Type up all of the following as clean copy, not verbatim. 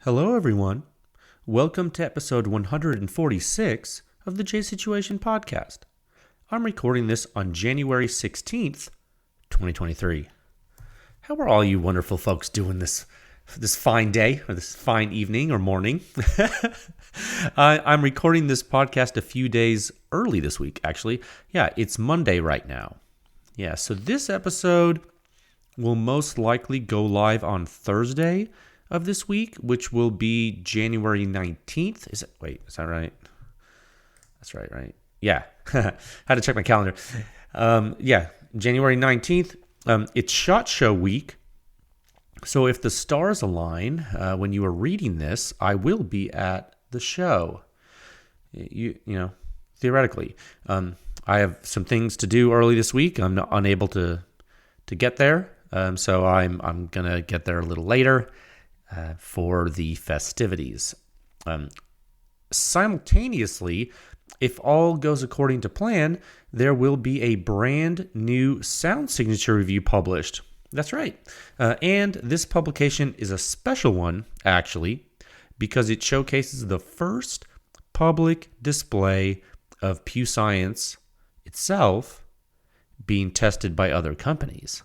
Hello, everyone. Welcome to episode 146 of the J Situation Podcast. I'm recording this on January 16th, 2023. How are all you wonderful folks doing this fine day, or this fine evening or morning? I'm recording this podcast a few days early this week, actually. Yeah, it's Monday right now. Yeah, so this episode will most likely go live on Thursday of this week, which will be January 19th. Is that right? That's right? Yeah. Had to check my calendar. January 19th. It's SHOT Show week. So if the stars align, when you are reading this, I will be at the show. You know, theoretically. I have some things to do early this week. I'm not unable to get there. So I'm going to get there a little later. For the festivities. Simultaneously, if all goes according to plan, there will be a brand new sound signature review published. That's right. And this publication is a special one, actually, because it showcases the first public display of Pew Science itself being tested by other companies.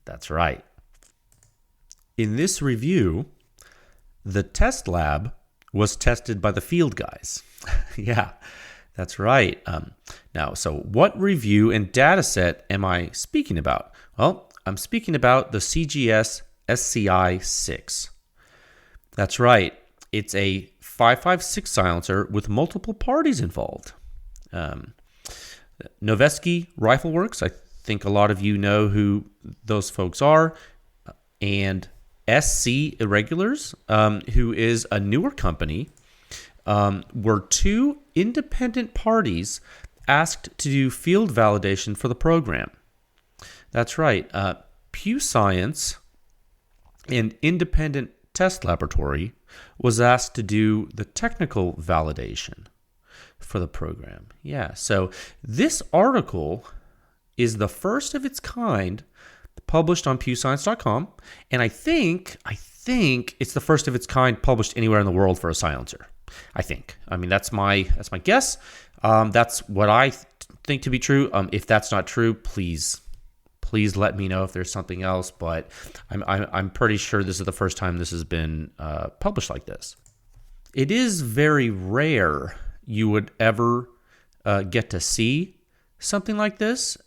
That's right. In this review, the test lab was tested by the field guys. Yeah, that's right. So what review and data set am I speaking about? Well, I'm speaking about the CGS SCI-SIX. That's right. It's a 5.56 silencer with multiple parties involved. Noveski Rifle Works, I think a lot of you know who those folks are, and SC Irregulars, who is a newer company, were two independent parties asked to do field validation for the program. That's right. Pew Science, an independent test laboratory, was asked to do the technical validation for the program. Yeah, so this article is the first of its kind published on pewscience.com, and I think it's the first of its kind published anywhere in the world for a silencer. I mean, that's my guess. That's what I think to be true. If that's not true, please let me know if there's something else. But I'm pretty sure this is the first time this has been published like this. It is very rare you would ever get to see something like this.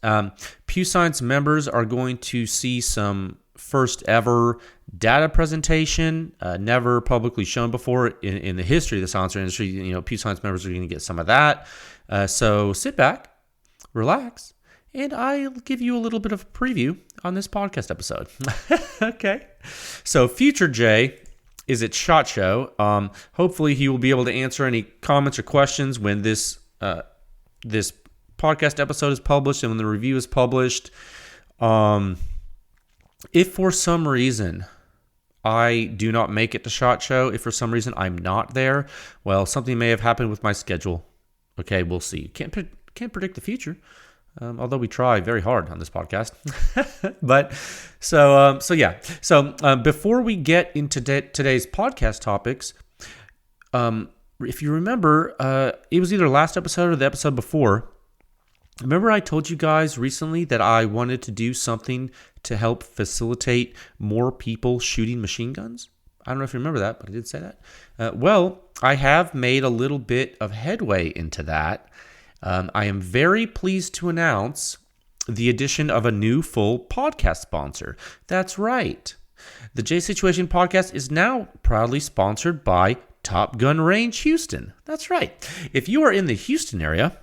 Pew Science members are going to see some first ever data presentation, never publicly shown before in the history of the silencer industry. You know, Pew Science members are going to get some of that. So sit back, relax, and I'll give you a little bit of a preview on this podcast episode. Okay. So future Jay is at SHOT Show. Hopefully he will be able to answer any comments or questions when this podcast episode is published and when the review is published. If for some reason I do not make it to SHOT Show, if for some reason I'm not there, well, something may have happened with my schedule. Okay, we'll see. Can't predict the future, although we try very hard on this podcast. But so before we get into today's podcast topics, if you remember, it was either last episode or the episode before. Remember I told you guys recently that I wanted to do something to help facilitate more people shooting machine guns? I don't know if you remember that, but I did say that. Well, I have made a little bit of headway into that. I am very pleased to announce the addition of a new full podcast sponsor. That's right. The J Situation Podcast is now proudly sponsored by Top Gun Range Houston. That's right. If you are in the Houston area,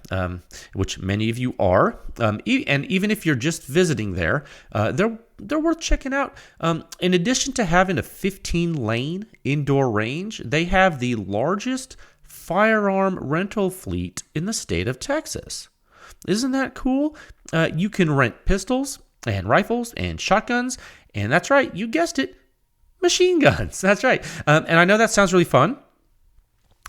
which many of you are, and even if you're just visiting there, they're worth checking out. In addition to having a 15-lane indoor range, they have the largest firearm rental fleet in the state of Texas. Isn't that cool? You can rent pistols and rifles and shotguns, and that's right, you guessed it, machine guns. That's right. And I know that sounds really fun.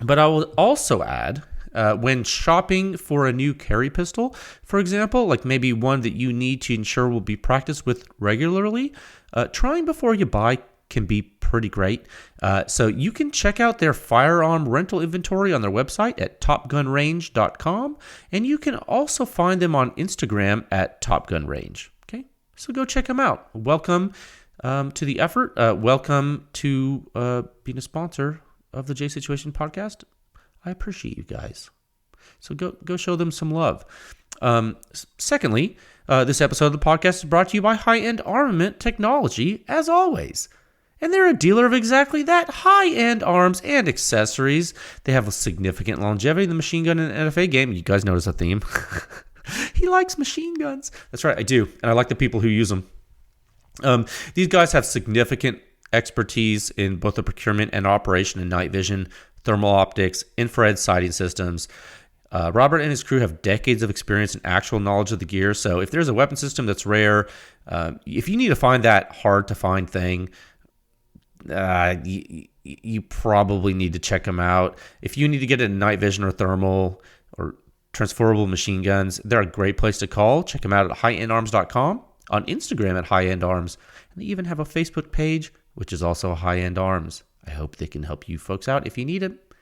But I will also add, when shopping for a new carry pistol, for example, like maybe one that you need to ensure will be practiced with regularly, trying before you buy can be pretty great. So you can check out their firearm rental inventory on their website at topgunrange.com, and you can also find them on Instagram at topgunrange. Okay, so go check them out. Welcome to the effort. Welcome to being a sponsor of the J Situation podcast. I appreciate you guys. So go show them some love. Secondly, this episode of the podcast is brought to you by High-End Armament Technology, as always. And they're a dealer of exactly that, high-end arms and accessories. They have a significant longevity in the machine gun and NFA game. You guys notice a theme. He likes machine guns. That's right, I do. And I like the people who use them. These guys have significant expertise in both the procurement and operation in night vision, thermal optics, infrared sighting systems. Robert and his crew have decades of experience and actual knowledge of the gear. So if there's a weapon system that's rare, if you need to find that hard to find thing, you probably need to check them out. If you need to get a night vision or thermal or transferable machine guns, they're a great place to call. Check them out at highendarms.com, on Instagram at highendarms, and they even have a Facebook page, which is also High End Arms. I hope they can help you folks out. If you need it,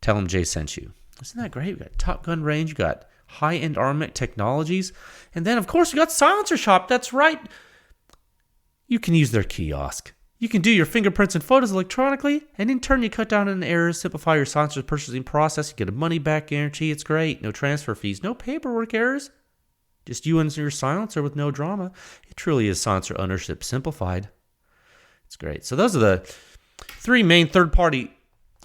tell them Jay sent you. Isn't that great? We got Top Gun Range, we got High-End Armament Technologies, and then, of course, we got Silencer Shop. That's right. You can use their kiosk. You can do your fingerprints and photos electronically, and in turn, you cut down on errors, simplify your silencer purchasing process, you get a money-back guarantee. It's great. No transfer fees, no paperwork errors. Just you and your silencer with no drama. It truly is silencer ownership simplified. It's great. So those are the three main third-party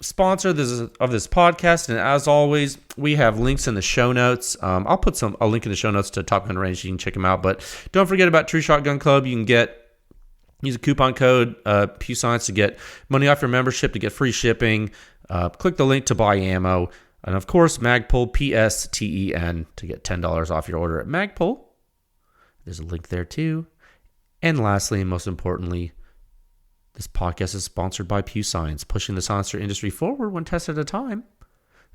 sponsors of this podcast, and as always, we have links in the show notes. I'll put a link in the show notes to Top Gun Range. You can check them out, but don't forget about True Shotgun Club. You can use a coupon code Pew Science to get money off your membership, to get free shipping. Click the link to buy ammo, and of course, Magpul, PSTEN, to get $10 off your order at Magpul. There's a link there too. And lastly, and most importantly, this podcast is sponsored by Pew Science, pushing the silencer industry forward one test at a time.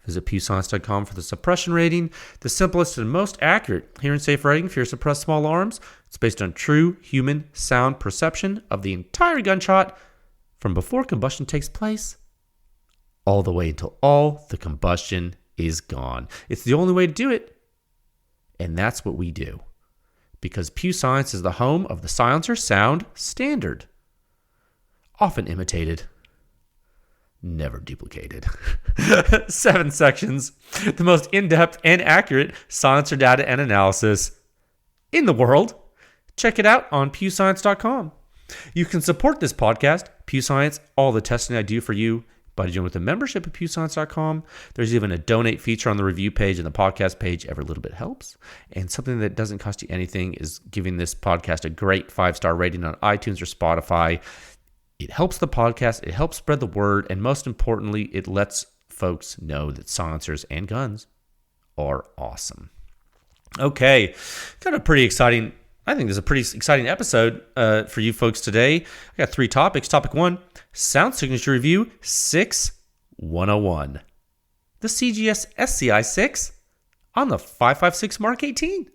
Visit pewscience.com for the suppression rating, the simplest and most accurate hearing safe rating for your suppressed small arms. It's based on true human sound perception of the entire gunshot from before combustion takes place all the way until all the combustion is gone. It's the only way to do it, and that's what we do. Because Pew Science is the home of the silencer sound standard. Often imitated, never duplicated. 7 sections, the most in-depth and accurate silencer data and analysis in the world. Check it out on pewscience.com. You can support this podcast, Pew Science, all the testing I do for you, by joining with a membership at pewscience.com. There's even a donate feature on the review page and the podcast page. Every little bit helps. And something that doesn't cost you anything is giving this podcast a great 5-star rating on iTunes or Spotify. It helps the podcast, it helps spread the word, and most importantly, it lets folks know that silencers and guns are awesome. Okay, got a pretty exciting, I think this is a pretty exciting episode for you folks today. I got 3 topics. Topic 1, Sound Signature Review SIX 101. The CGS SCI-SIX on the 5.56 Mark 18.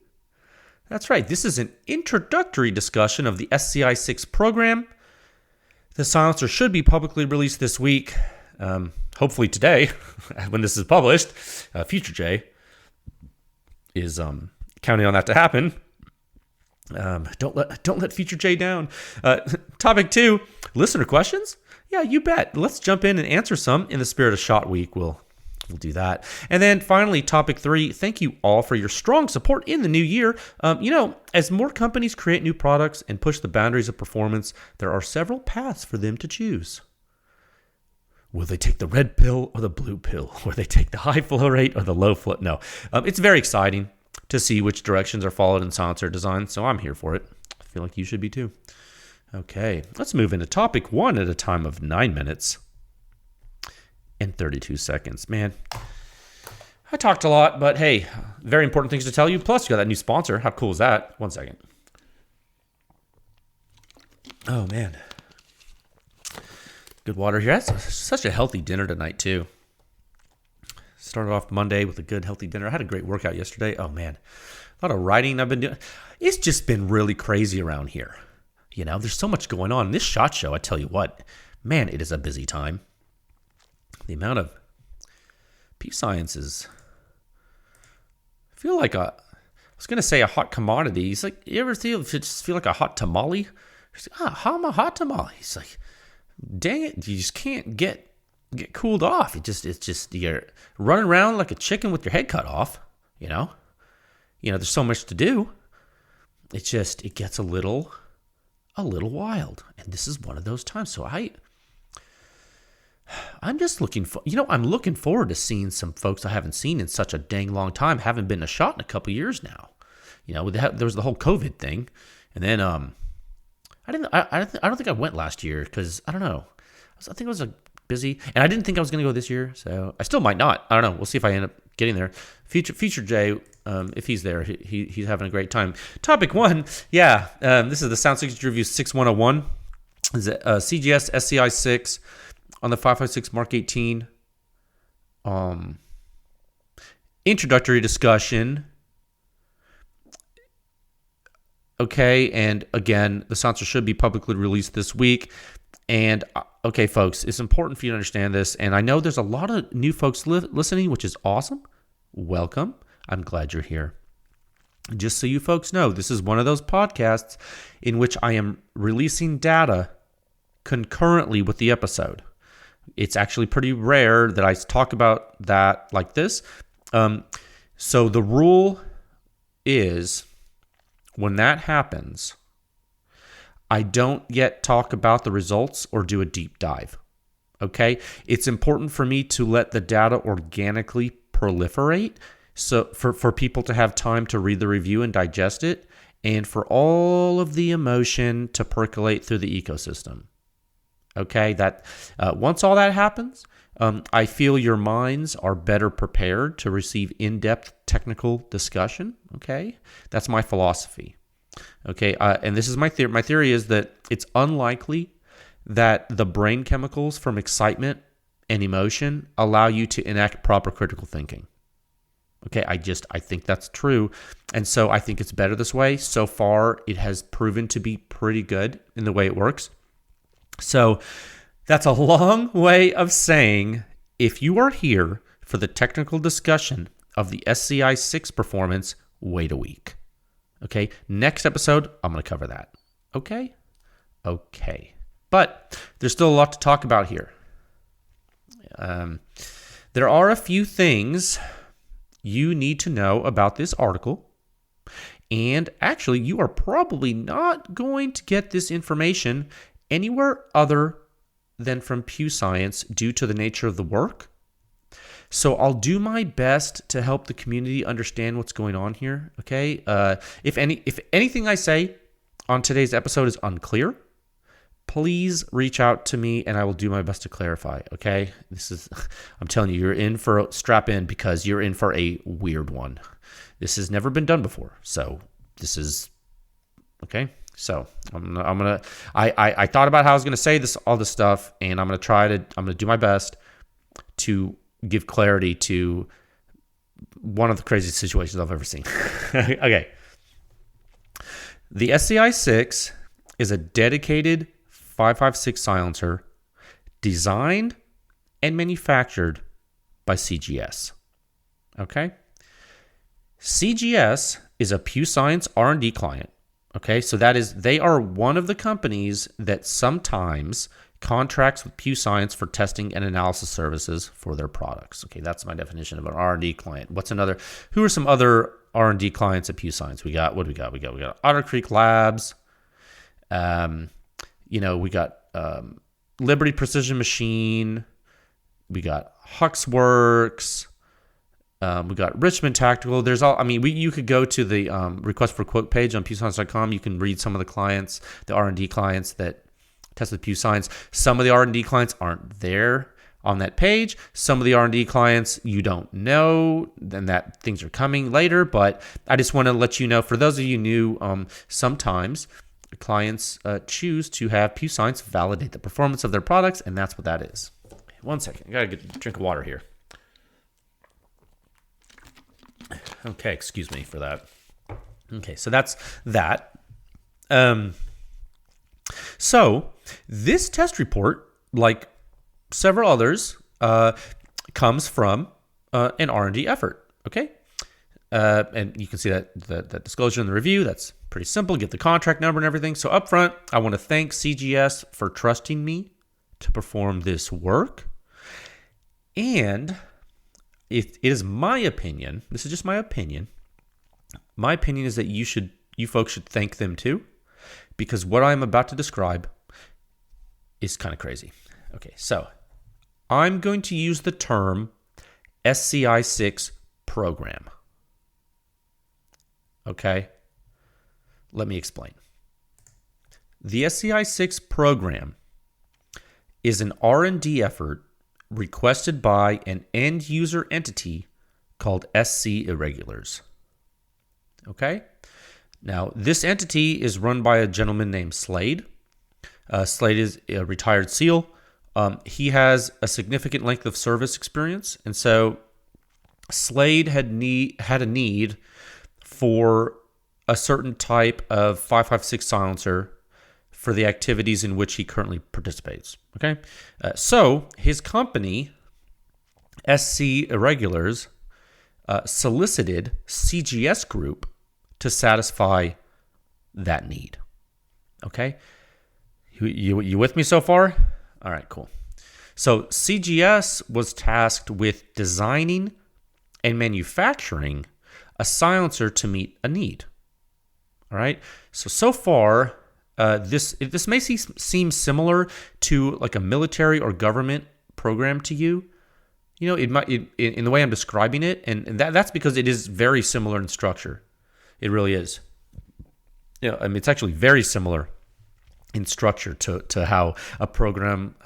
That's right, this is an introductory discussion of the SCI-SIX program. The silencer should be publicly released this week, hopefully today, when this is published. Future J is counting on that to happen. Don't let Future J down. Topic 2, listener questions? Yeah, you bet. Let's jump in and answer some in the spirit of Shot Week. We'll do that. And then finally, topic 3, thank you all for your strong support in the new year. As more companies create new products and push the boundaries of performance, there are several paths for them to choose. Will they take the red pill or the blue pill? Will they take the high flow rate or the low flow? No. It's very exciting to see which directions are followed in silencer design, so I'm here for it. I feel like you should be too. Okay, let's move into topic 1 at a time of 9 minutes. And 32 seconds. Man, I talked a lot, but hey, very important things to tell you. Plus, you got that new sponsor. How cool is that? 1 second. Oh, man. Good water here. That's such a healthy dinner tonight, too. Started off Monday with a good, healthy dinner. I had a great workout yesterday. Oh, man. A lot of writing I've been doing. It's just been really crazy around here. There's so much going on. This SHOT Show, I tell you what, man, it is a busy time. The amount of Pew Science is, I feel like I was going to say a hot commodity. It's like, you ever just feel like a hot tamale? It's like, how am I a hot tamale? It's like, dang it, you just can't get cooled off. It's just you're running around like a chicken with your head cut off. There's so much to do. It gets a little wild, and this is one of those times. So I'm just looking forward to seeing some folks I haven't seen in such a dang long time. Haven't been a shot in a couple years now. There was the whole COVID thing, and then I don't think I went last year because I don't know. I think I was busy, and I didn't think I was going to go this year, so I still might not. I don't know. We'll see if I end up getting there. Future Jay, if he's there, he's having a great time. Topic 1, this is the Sound Signature Review 6101. Is it CGS SCI-SIX on the 556 Mark 18? Introductory discussion. Okay, and again, the sponsor should be publicly released this week. And okay, folks, it's important for you to understand this. And I know there's a lot of new folks listening, which is awesome. Welcome. I'm glad you're here. Just so you folks know, this is one of those podcasts in which I am releasing data concurrently with the episode. It's actually pretty rare that I talk about that like this. So the rule is, when that happens, I don't yet talk about the results or do a deep dive. Okay? It's important for me to let the data organically proliferate, so for people to have time to read the review and digest it, and for all of the emotion to percolate through the ecosystem. Okay? That once all that happens, I feel your minds are better prepared to receive in-depth technical discussion. Okay? That's my philosophy. Okay, and this is my theory. My theory is that it's unlikely that the brain chemicals from excitement and emotion allow you to enact proper critical thinking. Okay, I think that's true. And so I think it's better this way. So far, it has proven to be pretty good in the way it works. So that's a long way of saying, if you are here for the technical discussion of the SCI-SIX performance, wait a week. Okay, next episode, I'm going to cover that. Okay. But there's still a lot to talk about here. There are a few things you need to know about this article. And actually, you are probably not going to get this information anywhere other than from Pew Science due to the nature of the work. So I'll do my best to help the community understand what's going on here. Okay. If anything I say on today's episode is unclear, please reach out to me and I will do my best to clarify. Okay. I'm telling you, strap in, because you're in for a weird one. This has never been done before. So this is okay. So I thought about how I was going to say all this stuff, and I'm going to do my best to give clarity to one of the craziest situations I've ever seen. Okay. The SCI-SIX is a dedicated 556 silencer designed and manufactured by CGS. Okay? CGS is a Pew Science R&D client. Okay? So they are one of the companies that sometimes contracts with Pew Science for testing and analysis services for their products. Okay, that's my definition of an R&D client. Who are some other R&D clients at Pew Science? We got Otter Creek Labs. We got Liberty Precision Machine. We got Huxworks. We got Richmond Tactical. You could go to the request for quote page on pewscience.com. You can read some of the clients, the R&D clients that test with Pew Science. Some of the R&D clients aren't there on that page. Some of the R&D clients you don't know, then that things are coming later. But I just want to let you know, for those of you new, sometimes clients choose to have Pew Science validate the performance of their products, and that's what that is. One second, I gotta get a drink of water here. Okay, excuse me for that. Okay, so that's that. So this test report, like several others, comes from an R&D effort. Okay, and you can see that disclosure in the review. That's pretty simple. Get the contract number and everything. So up front, I want to thank CGS for trusting me to perform this work. And it is my opinion, this is just my opinion is that you folks should thank them too, because what I'm about to describe is kind of crazy. Okay, so I'm going to use the term SCI-SIX Program. Okay, let me explain. The SCI-SIX Program is an R&D effort requested by an end user entity called SC Irregulars. Okay? Now, this entity is run by a gentleman named Slade. Slade is a retired SEAL. He has a significant length of service experience, and so Slade had a need for a certain type of 5.56 silencer for the activities in which he currently participates. Okay, so his company, SC Irregulars, solicited CGS Group to satisfy that need. Okay, you with me so far? All right, cool. So CGS was tasked with designing and manufacturing a silencer to meet a need. All right, so far, this may seem similar to like a military or government program to you. You know, it might in the way I'm describing it, and that's because it is very similar in structure. It really is. You know, I mean, it's actually very similar in structure to how a program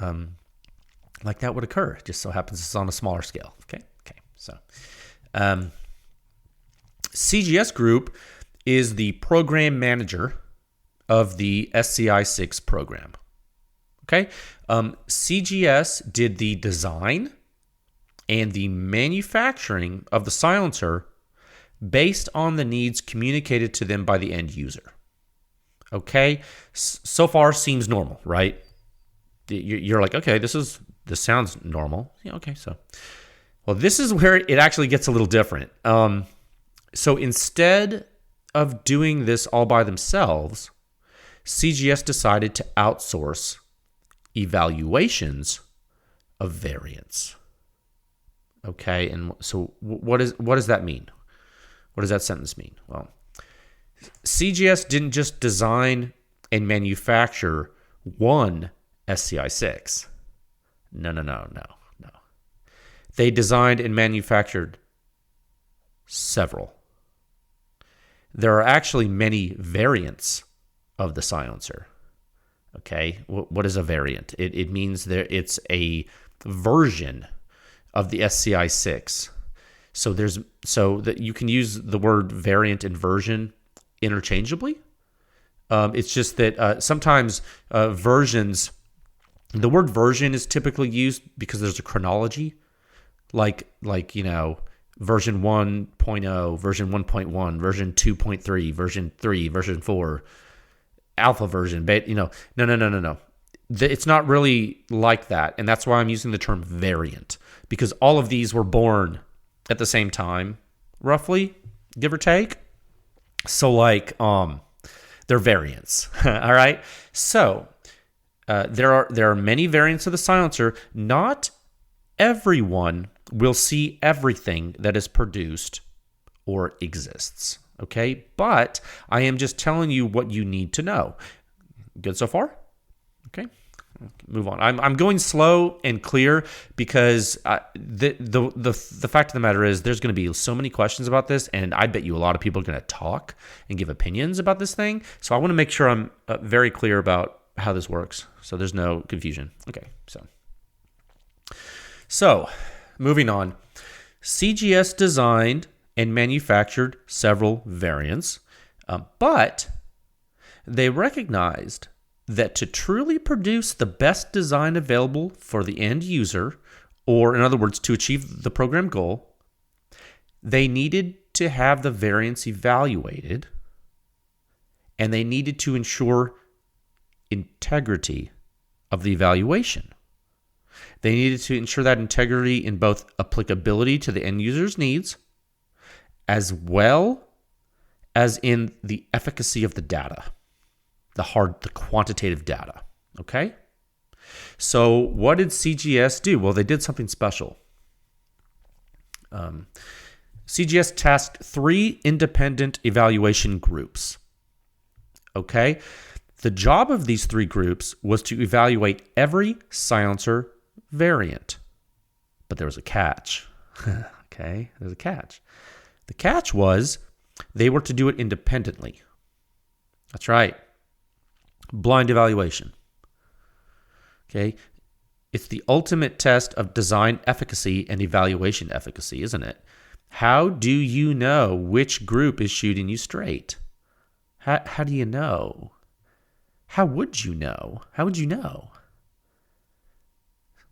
like that would occur. It just so happens it's on a smaller scale. Okay. So, CGS Group is the program manager of the SCI-SIX program. Okay, CGS did the design and the manufacturing of the silencer based on the needs communicated to them by the end user. Okay, so far seems normal, right? You're like, okay, this sounds normal. Yeah, okay, so, well, this is where it actually gets a little different. So instead of doing this all by themselves, CGS decided to outsource evaluations of variants. Okay, and so what does that mean? What does that sentence mean? Well, CGS didn't just design and manufacture one SCI-SIX. No. They designed and manufactured several. There are actually many variants of the silencer. Okay, what is a variant? It means it's a version of the SCI-SIX. So that you can use the word variant and version interchangeably. It's just that sometimes versions, the word version is typically used because there's a chronology, like you know, version 1.0, version 1.1, version 2.3, version 3, version 4, alpha version, beta, you know. No. It's not really like that, and that's why I'm using the term variant, because all of these were born at the same time, roughly, give or take. So like, they're variants. All right. So there are many variants of the silencer. Not everyone will see everything that is produced or exists. Okay, but I am just telling you what you need to know. Good so far? Okay. Move on. I'm going slow and clear because the fact of the matter is there's going to be so many questions about this, and I bet you a lot of people are going to talk and give opinions about this thing. So I want to make sure I'm very clear about how this works, so there's no confusion. Okay, so moving on. CGS designed and manufactured several variants, but they recognized that to truly produce the best design available for the end user, or in other words, to achieve the program goal, they needed to have the variants evaluated, and they needed to ensure integrity of the evaluation. They needed to ensure that integrity in both applicability to the end user's needs, as well as in the efficacy of the data, the quantitative data. Okay? So what did CGS do? Well, they did something special. CGS tasked 3 independent evaluation groups. Okay? The job of these 3 groups was to evaluate every silencer variant. But there was a catch. Okay? There's a catch. The catch was they were to do it independently. That's right. Blind evaluation. Okay? It's the ultimate test of design efficacy and evaluation efficacy, isn't it? How do you know which group is shooting you straight? How do you know? How would you know? How would you know?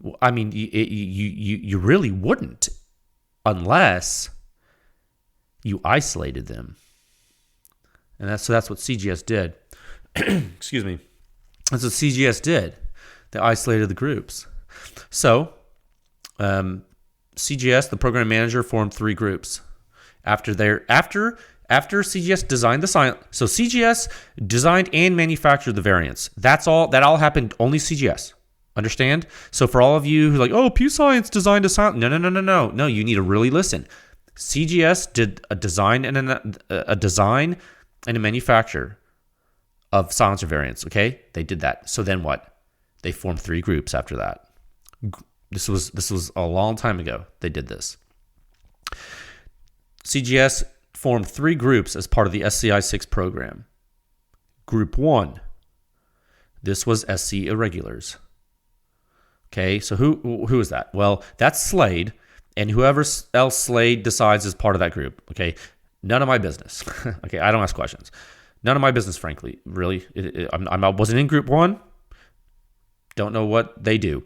Well, I mean, you really wouldn't unless you isolated them. And that's what CGS did. Excuse me. That's what CGS did. They isolated the groups. So, CGS, the program manager, formed 3 groups. After CGS designed the silent, so CGS designed and manufactured the variants. That all happened only CGS. Understand? So for all of you who are like, oh, Pew Science designed a silent. No. You need to really listen. CGS did a design and a manufacture of silencer variants. Okay, they did that. So then what? They formed 3 groups after that. This was a long time ago. They did this. CGS formed 3 groups as part of the SCI-SIX program. Group 1. This was SC irregulars. Okay, so who is that? Well, that's Slade, and whoever else Slade decides is part of that group. Okay, none of my business. Okay, I don't ask questions. None of my business, frankly. Really, I wasn't in Group 1. Don't know what they do.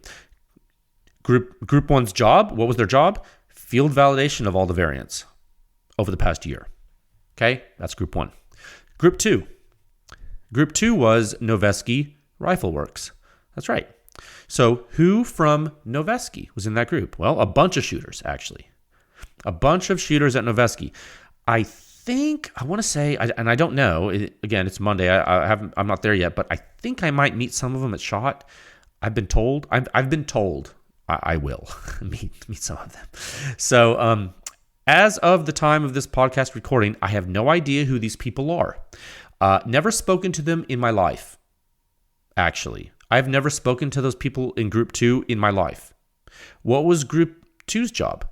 Group 1's job, what was their job? Field validation of all the variants over the past year. Okay, that's Group 1. Group 2. Group 2 was Noveski Rifle Works. That's right. So who from Noveski was in that group? Well, a bunch of shooters, actually. A bunch of shooters at Noveski. I want to say, and I don't know, again, it's Monday. I'm not there yet, but I think I might meet some of them at SHOT. I've been told I will meet some of them. So as of the time of this podcast recording, I have no idea who these people are. Never spoken to them in my life, actually. I've never spoken to those people in Group 2 in my life. What was Group 2's job?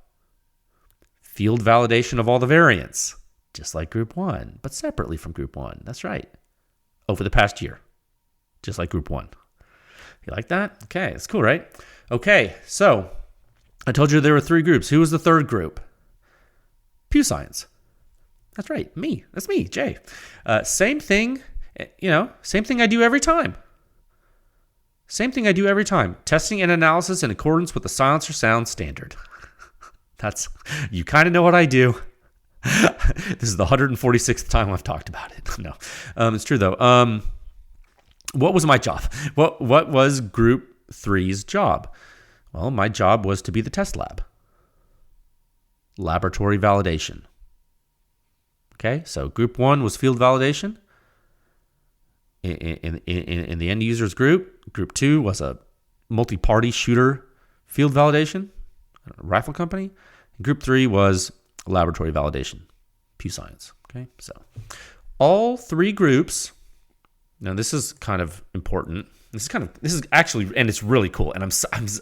Field validation of all the variants, just like Group 1, but separately from Group 1. That's right. Over the past year, just like Group 1. You like that? Okay, that's cool, right? Okay, so I told you there were 3 groups. Who was the 3rd group? Pew Science. That's right, me. That's me, Jay. Same thing, same thing I do every time. Testing and analysis in accordance with the silencer sound standard. You kind of know what I do. This is the 146th time I've talked about it. No, it's true though. What was my job? What was Group 3's job? Well, my job was to be the test lab. Laboratory validation. Okay, so Group 1 was field validation. In the end users group, Group 2 was a multi-party shooter field validation, a rifle company. Group 3 was laboratory validation, Pew Science. Okay, so all 3 groups. Now this is kind of important. This is actually, and it's really cool. And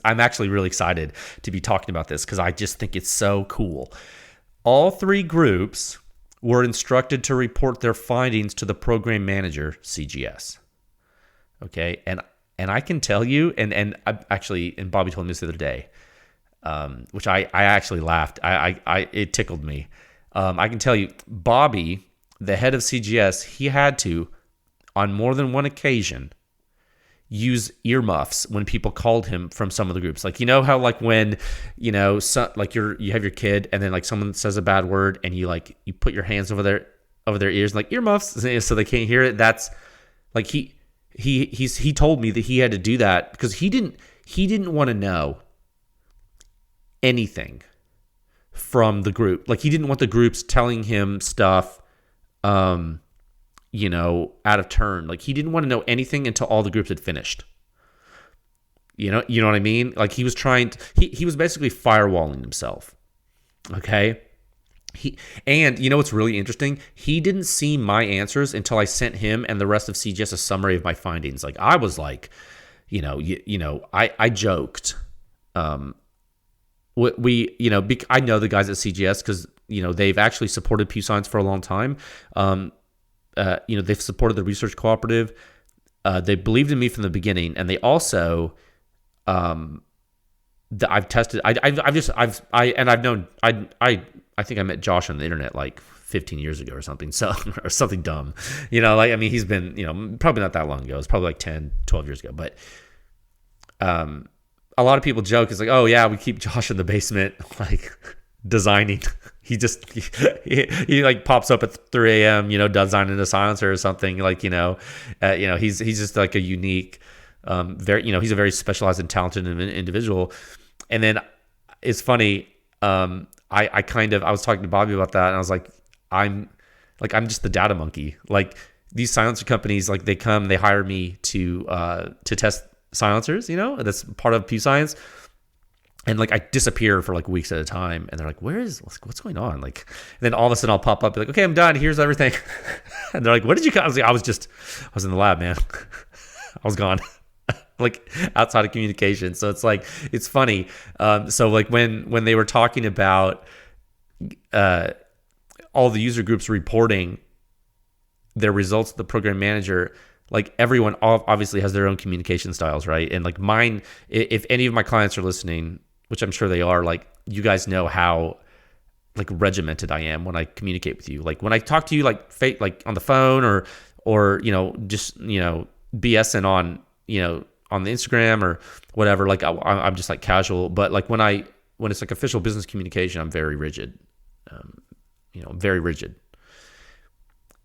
I'm actually really excited to be talking about this because I just think it's so cool. All 3 groups were instructed to report their findings to the program manager, CGS. Okay, and I can tell you, and Bobby told me this the other day, which I actually laughed. It tickled me. I can tell you, Bobby, the head of CGS, he had to, on more than one occasion, use earmuffs when people called him from some of the groups. Like, you know how like when, you have your kid and then like someone says a bad word and you put your hands over their ears, like earmuffs, so they can't hear it. That's like he told me that he had to do that because he didn't want to know anything from the group. Like, he didn't want the groups telling him stuff, out of turn. Like, he didn't want to know anything until all the groups had finished. You know what I mean? Like, he was he was basically firewalling himself. Okay. And you know what's really interesting? He didn't see my answers until I sent him and the rest of CGS a summary of my findings. Like, I was like, I joked. I know the guys at CGS because, they've actually supported Pew Science for a long time. They've supported the research cooperative. They believed in me from the beginning, and they also, I've tested. I think I met Josh on the internet like 15 years ago or something. So, or something dumb, he's been, probably not that long ago. It's probably like 10, 12 years ago. But, a lot of people joke, it's like, oh yeah, we keep Josh in the basement, like designing. He like pops up at 3 a.m., designing a silencer or something, like, he's just like a unique, he's a very specialized and talented individual. And then it's funny, I was talking to Bobby about that, and I was like, I'm just the data monkey. Like, these silencer companies, like, they hire me to test silencers, that's part of Pew Science. And like, I disappear for like weeks at a time, and they're like, what's going on? Like, and then all of a sudden I'll pop up, be like, okay, I'm done. Here's everything. And they're like, what did you cut? I was like, I was in the lab, man. I was gone. Like, outside of communication. So it's like, it's funny. So like when they were talking about all the user groups reporting their results to the program manager, like, everyone obviously has their own communication styles, right? And like mine, if any of my clients are listening, which I'm sure they are, like, you guys know how like regimented I am when I communicate with you. Like, when I talk to you, like on the phone or just BSing on on the Instagram or whatever, like I'm just like casual. But like when it's like official business communication, I'm very rigid. Very rigid.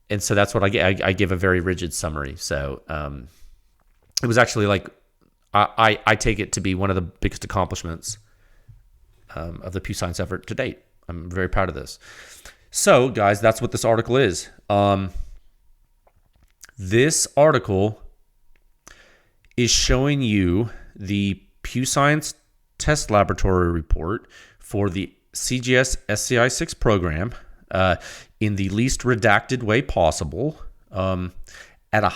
And so that's what I get. I give a very rigid summary. So it was actually like, I take it to be one of the biggest accomplishments of the Pew Science effort to date. I'm very proud of this. So guys, that's what this article is. This article is showing you the Pew Science Test Laboratory report for the CGS SCI-SIX program in the least redacted way possible. At a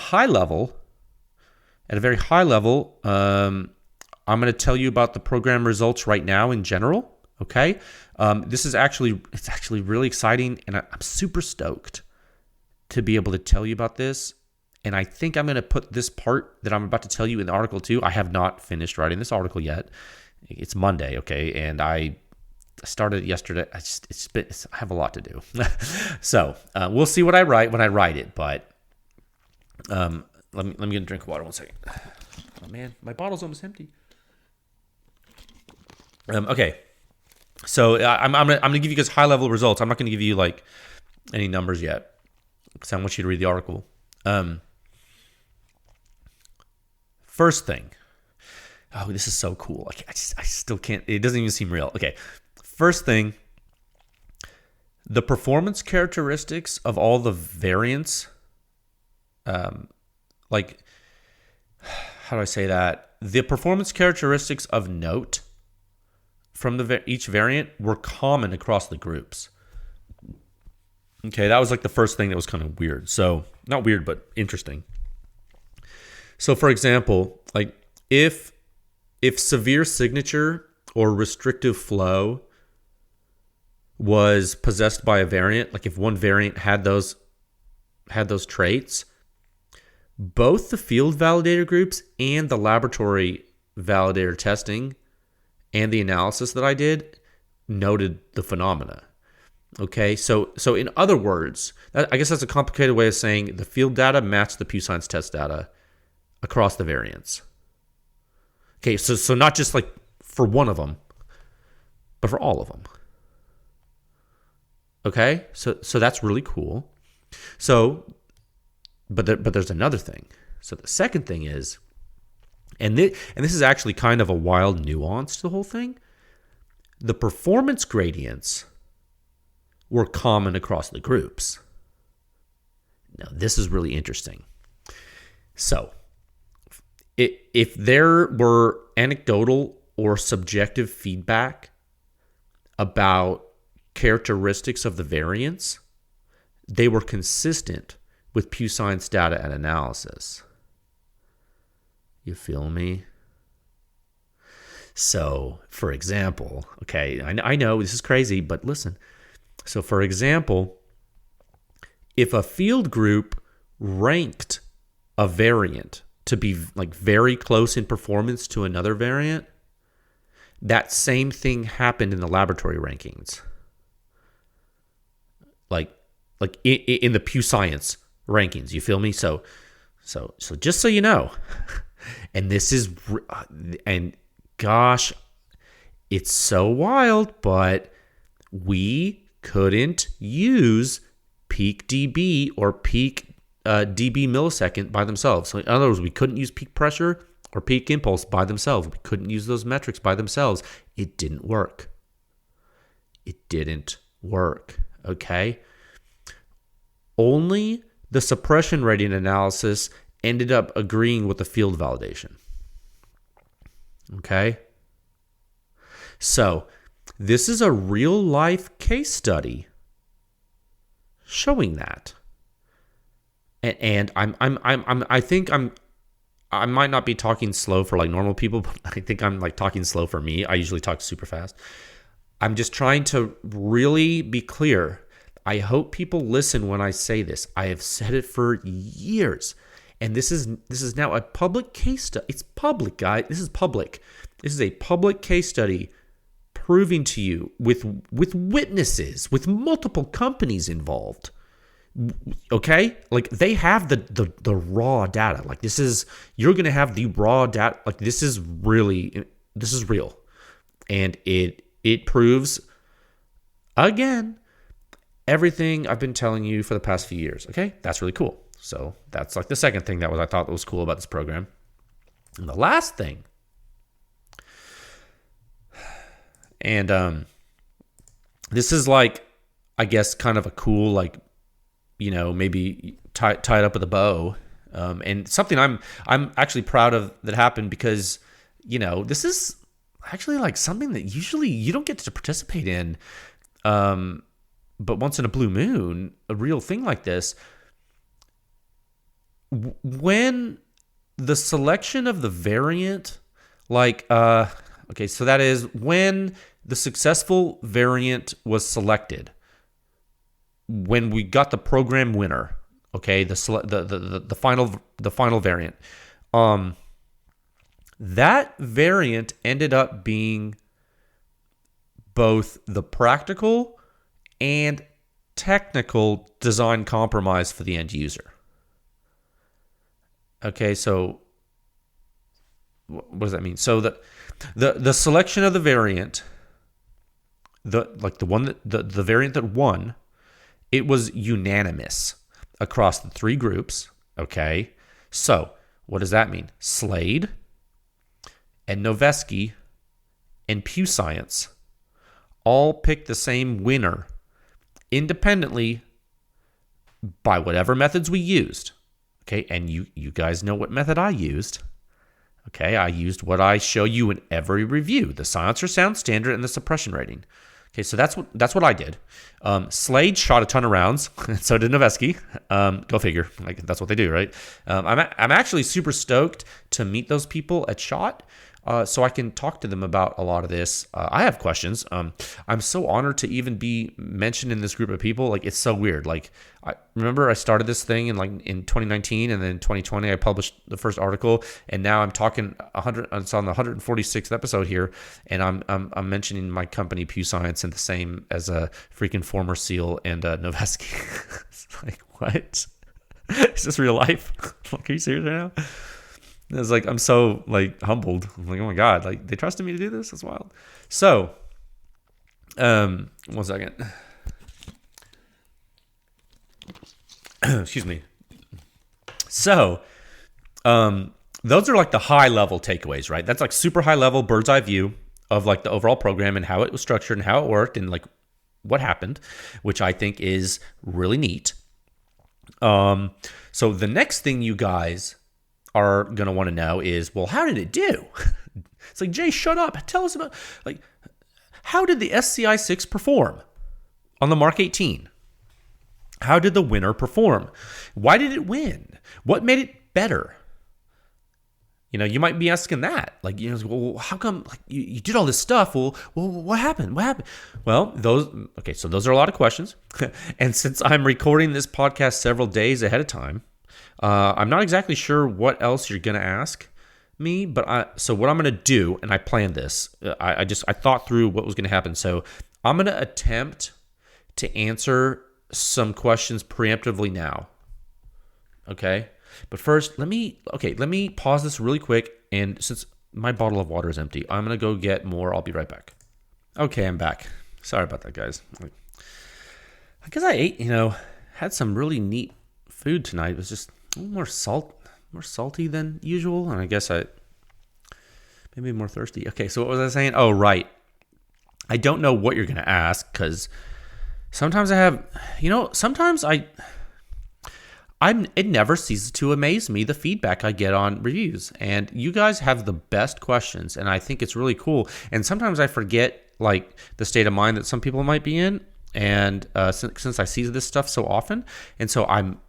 very high level, I'm going to tell you about the program results right now in general. Okay, it's actually really exciting, and I'm super stoked to be able to tell you about this. And I think I'm going to put this part that I'm about to tell you in the article too. I have not finished writing this article yet. It's Monday, okay, and I started yesterday. I have a lot to do. So we'll see what I write when I write it. But let me get a drink of water 1 second. Oh man, my bottle's almost empty. Okay, so I'm gonna give you guys high level results. I'm not gonna give you like any numbers yet because I want you to read the article. First thing. Oh, this is so cool. Like, I still can't. It doesn't even seem real. Okay. First thing, the performance characteristics of all the variants, like, how do I say that? The performance characteristics of note from each variant were common across the groups. Okay, that was like the first thing that was kind of weird. So, not weird, but interesting. So, for example, like if severe signature or restrictive flow was possessed by a variant, like if one variant had those traits, both the field validator groups and the laboratory validator testing and the analysis that I did noted the phenomena. Okay, so in other words, I guess that's a complicated way of saying the field data matched the Pew Science test data across the variants. Okay, so not just like for one of them, but for all of them. Okay, so that's really cool. So, but there's another thing. So the second thing is, and this is actually kind of a wild nuance to the whole thing, the performance gradients were common across the groups. Now, this is really interesting. So, if there were anecdotal or subjective feedback about characteristics of the variants, they were consistent with Pew Science data and analysis. You feel me? So, for example, okay, I know this is crazy, but listen. So, for example, if a field group ranked a variant to be like very close in performance to another variant, that same thing happened in the laboratory rankings. Like in the Pew Science rankings, you feel me? So just so you know, and this is, and gosh, it's so wild, but we couldn't use peak dB or peak dB millisecond by themselves. So in other words, we couldn't use peak pressure or peak impulse by themselves. We couldn't use those metrics by themselves. It didn't work. It didn't work, okay? Only the suppression rating analysis ended up agreeing with the field validation, okay? So this is a real life case study showing that. And I think I might not be talking slow for like normal people, but I think I'm like talking slow for me. I usually talk super fast. I'm just trying to really be clear. I hope people listen when I say this. I have said it for years. And this is now a public case study. It's public, guys. This is public. This is a public case study proving to you with witnesses, with multiple companies involved. Okay? Like they have the raw data. Like this is, you're going to have the raw data. Like this is real. And it proves again everything I've been telling you for the past few years. Okay? That's really cool. So that's like the second thing I thought was cool about this program. And the last thing, and this is like, I guess, kind of a cool, like, you know, maybe tied up with a bow, and something I'm actually proud of that happened because, you know, this is actually like something that usually you don't get to participate in, but once in a blue moon, a real thing like this. When the selection of the variant, like, okay, so that is when the successful variant was selected, when we got the program winner, okay, the final variant, that variant ended up being both the practical and technical design compromise for the end user. Okay, so what does that mean? So the selection of the variant, the variant that won, it was unanimous across the three groups. Okay, so what does that mean? Slade and Noveski and Pew Science all picked the same winner independently by whatever methods we used. Okay, and you guys know what method I used. Okay, I used what I show you in every review: the silencer sound standard and the suppression rating. Okay, so that's what I did. Slade shot a ton of rounds, and so did Noveski. Go figure. Like that's what they do, right? I'm actually super stoked to meet those people at SHOT, so I can talk to them about a lot of this. I have questions. I'm so honored to even be mentioned in this group of people. Like it's so weird. Like I remember I started this thing in 2019, and then in 2020 I published the first article, and now I'm talking 100. It's on the 146th episode here, and I'm mentioning my company Pew Science and the same as a freaking former SEAL and Noveski. It's like, what? Is this real life? Like, are you serious right now? It's like, I'm so like humbled. I'm like, oh my God, like they trusted me to do this. That's wild. So, 1 second. Excuse me. So, Those are like the high level takeaways, right? That's like super high level bird's eye view of like the overall program and how it was structured and how it worked and like what happened, which I think is really neat. So the next thing you guys are going to want to know is, well, how did it do? It's like, Jay, shut up. Tell us about, like, how did the SCI-SIX perform on the Mark 18? How did the winner perform? Why did it win? What made it better? You know, you might be asking that. Like, you know, well, how come like you did all this stuff? Well, what happened? What happened? Well, so those are a lot of questions. And since I'm recording this podcast several days ahead of time, I'm not exactly sure what else you're going to ask me, so what I'm going to do, and I planned this, I thought through what was going to happen. So I'm going to attempt to answer some questions preemptively now. Okay. But first, let me pause this really quick. And since my bottle of water is empty, I'm going to go get more. I'll be right back. Okay, I'm back. Sorry about that, guys. I guess I ate, had some really neat food tonight. It was just a little more salty than usual. And I guess maybe more thirsty. Okay, so what was I saying? Oh, right. I don't know what you're going to ask because sometimes it never ceases to amaze me, the feedback I get on reviews. And you guys have the best questions, and I think it's really cool. And sometimes I forget, like, the state of mind that some people might be in, and since I see this stuff so often. And so I'm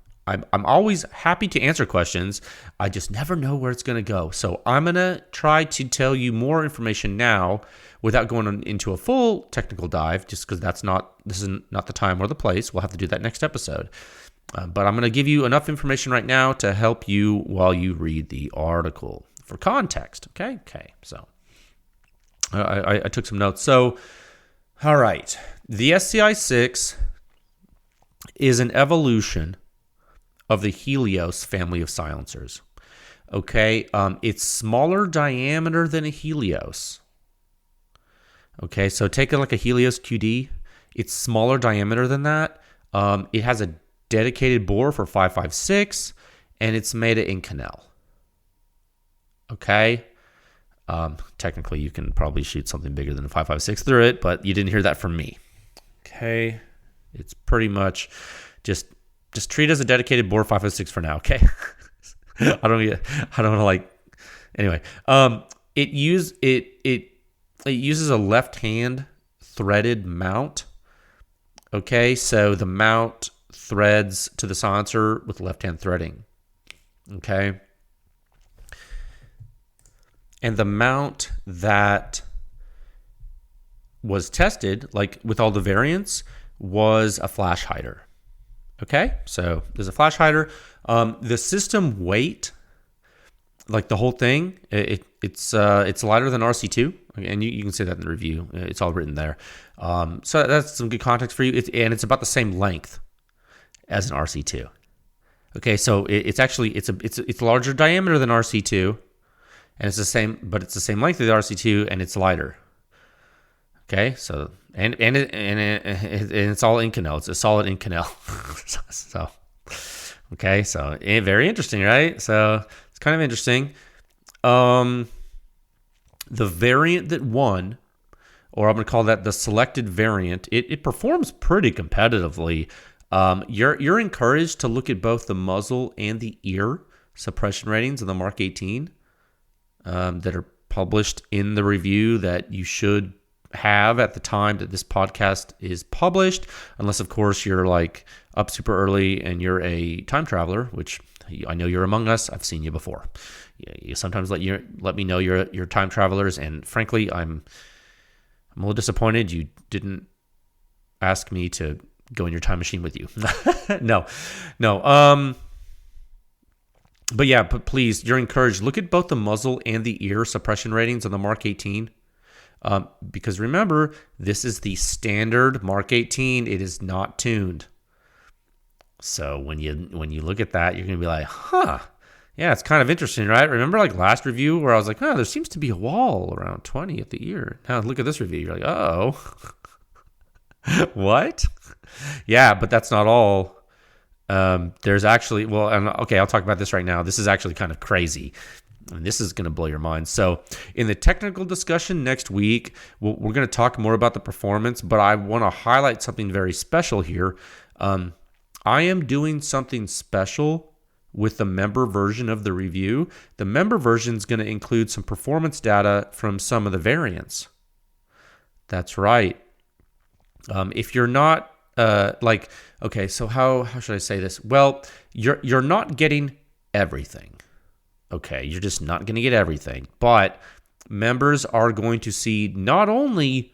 always happy to answer questions. I just never know where it's going to go. So I'm going to try to tell you more information now without going into a full technical dive, just because this is not the time or the place. We'll have to do that next episode. But I'm going to give you enough information right now to help you while you read the article for context. Okay. So I took some notes. So, all right. The SCI-SIX is an evolution of the Helios family of silencers. Okay. It's smaller diameter than a Helios. Okay. So take it like a Helios QD. It's smaller diameter than that. It has a dedicated bore for 5.56, and it's made of Inconel. Okay. Technically, you can probably shoot something bigger than a 5.56 through it, but you didn't hear that from me. Okay. It's pretty much just treat it as a dedicated bore 5.56 for now. Okay. I don't want to anyway. It uses a left-hand threaded mount. Okay. So the mount threads to the silencer with left-hand threading. Okay. And the mount that was tested, like with all the variants, was a flash hider. Okay. So there's a flash hider. The system weight, like the whole thing, it's lighter than RC2. And you can see that in the review. It's all written there. So that's some good context for you. It's about the same length as an RC2. Okay, so it's actually it's larger diameter than RC2, and it's the same length of the RC2, and it's lighter. Okay, so and it's all Inconel. It's a solid Inconel. So okay, so very interesting, right? So it's kind of interesting. The variant that won, or I'm going to call that the selected variant, it performs pretty competitively. You're encouraged to look at both the muzzle and the ear suppression ratings of the Mark 18 that are published in the review that you should have at the time that this podcast is published, unless of course you're like up super early and you're a time traveler, which I know you're among us. I've seen you before. You sometimes let me know you're time travelers, and frankly, I'm a little disappointed you didn't ask me to go in your time machine with you. No. But please, you're encouraged. Look at both the muzzle and the ear suppression ratings on the Mark 18. Because remember, this is the standard Mark 18. It is not tuned. So when you look at that, you're going to be like, huh, yeah, it's kind of interesting, right? Remember like last review where I was like, oh, there seems to be a wall around 20 at the ear. Now look at this review. You're like, oh, what? Yeah, but that's not all. There's actually, well, and okay, I'll talk about this right now. This is actually kind of crazy. And this is going to blow your mind. So in the technical discussion next week, we're going to talk more about the performance, but I want to highlight something very special here. I am doing something special with the member version of the review. The member version is going to include some performance data from some of the variants. That's right. If you're not okay, so how should I say this? Well, you're not getting everything. Okay, you're just not going to get everything, but members are going to see not only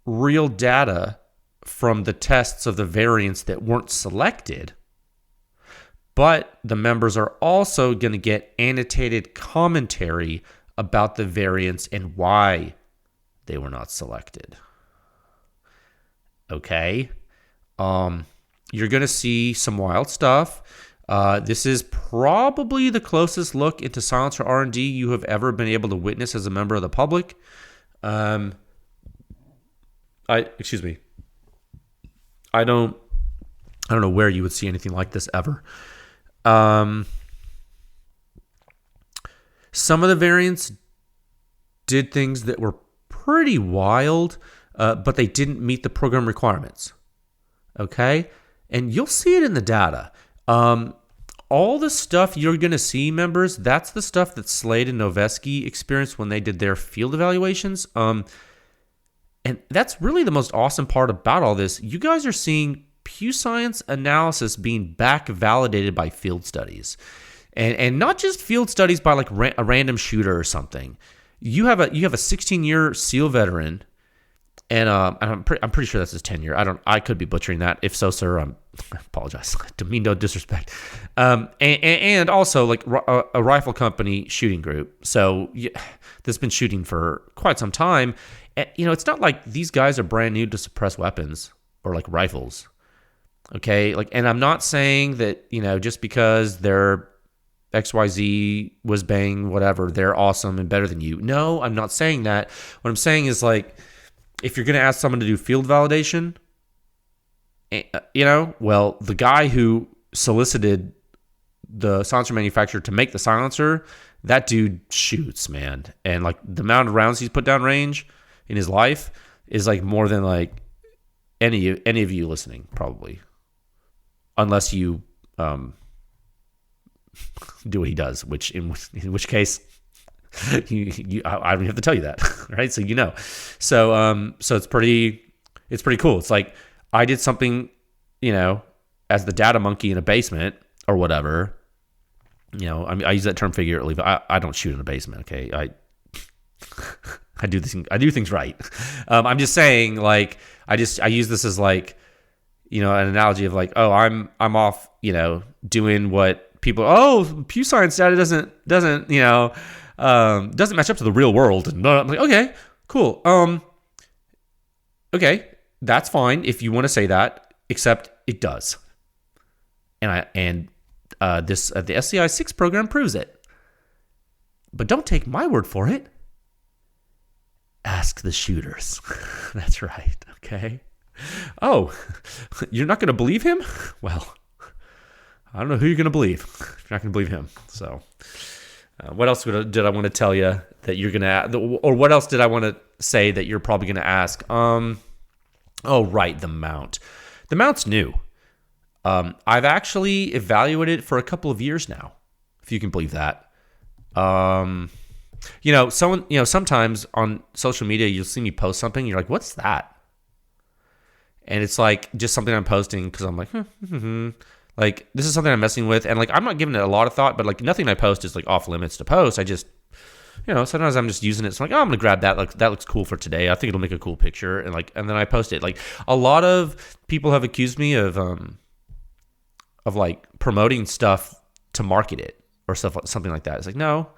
real data from the tests of the variants that weren't selected, but the members are also going to get annotated commentary about the variants and why they were not selected. Okay, you're going to see some wild stuff. This is probably the closest look into silencer R&D you have ever been able to witness as a member of the public. Excuse me. I don't know where you would see anything like this ever. Some of the variants did things that were pretty wild, but they didn't meet the program requirements. Okay? And you'll see it in the data. All the stuff you're going to see, members, that's the stuff that Slade and Noveski experienced when they did their field evaluations. And that's really the most awesome part about all this. You guys are seeing Pew Science analysis being back validated by field studies. And not just field studies by like a random shooter or something. You have a 16-year SEAL veteran, and I'm pretty sure that's his tenure. I could be butchering that. If so, sir, I apologize. To mean no disrespect. And also like a rifle company shooting group. So that's been shooting for quite some time. And, it's not like these guys are brand new to suppress weapons or like rifles. Okay, and I'm not saying that just because they're XYZ was bang whatever, they're awesome and better than you. No, I'm not saying that. What I'm saying is if you're going to ask someone to do field validation, well, the guy who solicited the silencer manufacturer to make the silencer, that dude shoots, man. And the amount of rounds he's put down range in his life is more than any of you listening, probably. Unless you do what he does, in which case I don't have to tell you that, right? So so it's pretty cool. It's I did something, as the data monkey in a basement or whatever. I use that term figuratively, but I don't shoot in a basement. Okay, I do things right. I'm just saying, I use this as an analogy of I'm off, doing what people, Pew Science data doesn't match up to the real world. And I'm like, okay, cool. Okay, that's fine if you want to say that, except it does. And the SCI-SIX program proves it. But don't take my word for it. Ask the shooters. That's right. Okay. Oh, you're not going to believe him? Well, I don't know who you're going to believe. You're not going to believe him. So, what else did I want to tell you that you're going to, or what else did I want to say that you're probably going to ask? Oh, right, the mount. The mount's new. I've actually evaluated it for a couple of years now, if you can believe that. Sometimes on social media, you'll see me post something. You're like, what's that? And it's just something I'm posting because I'm this is something I'm messing with. And I'm not giving it a lot of thought, but nothing I post is off limits to post. I just, sometimes I'm just using it. So I'm going to grab that. That looks cool for today. I think it'll make a cool picture. And and then I post it. A lot of people have accused me of promoting stuff to market it or something like that. It's no.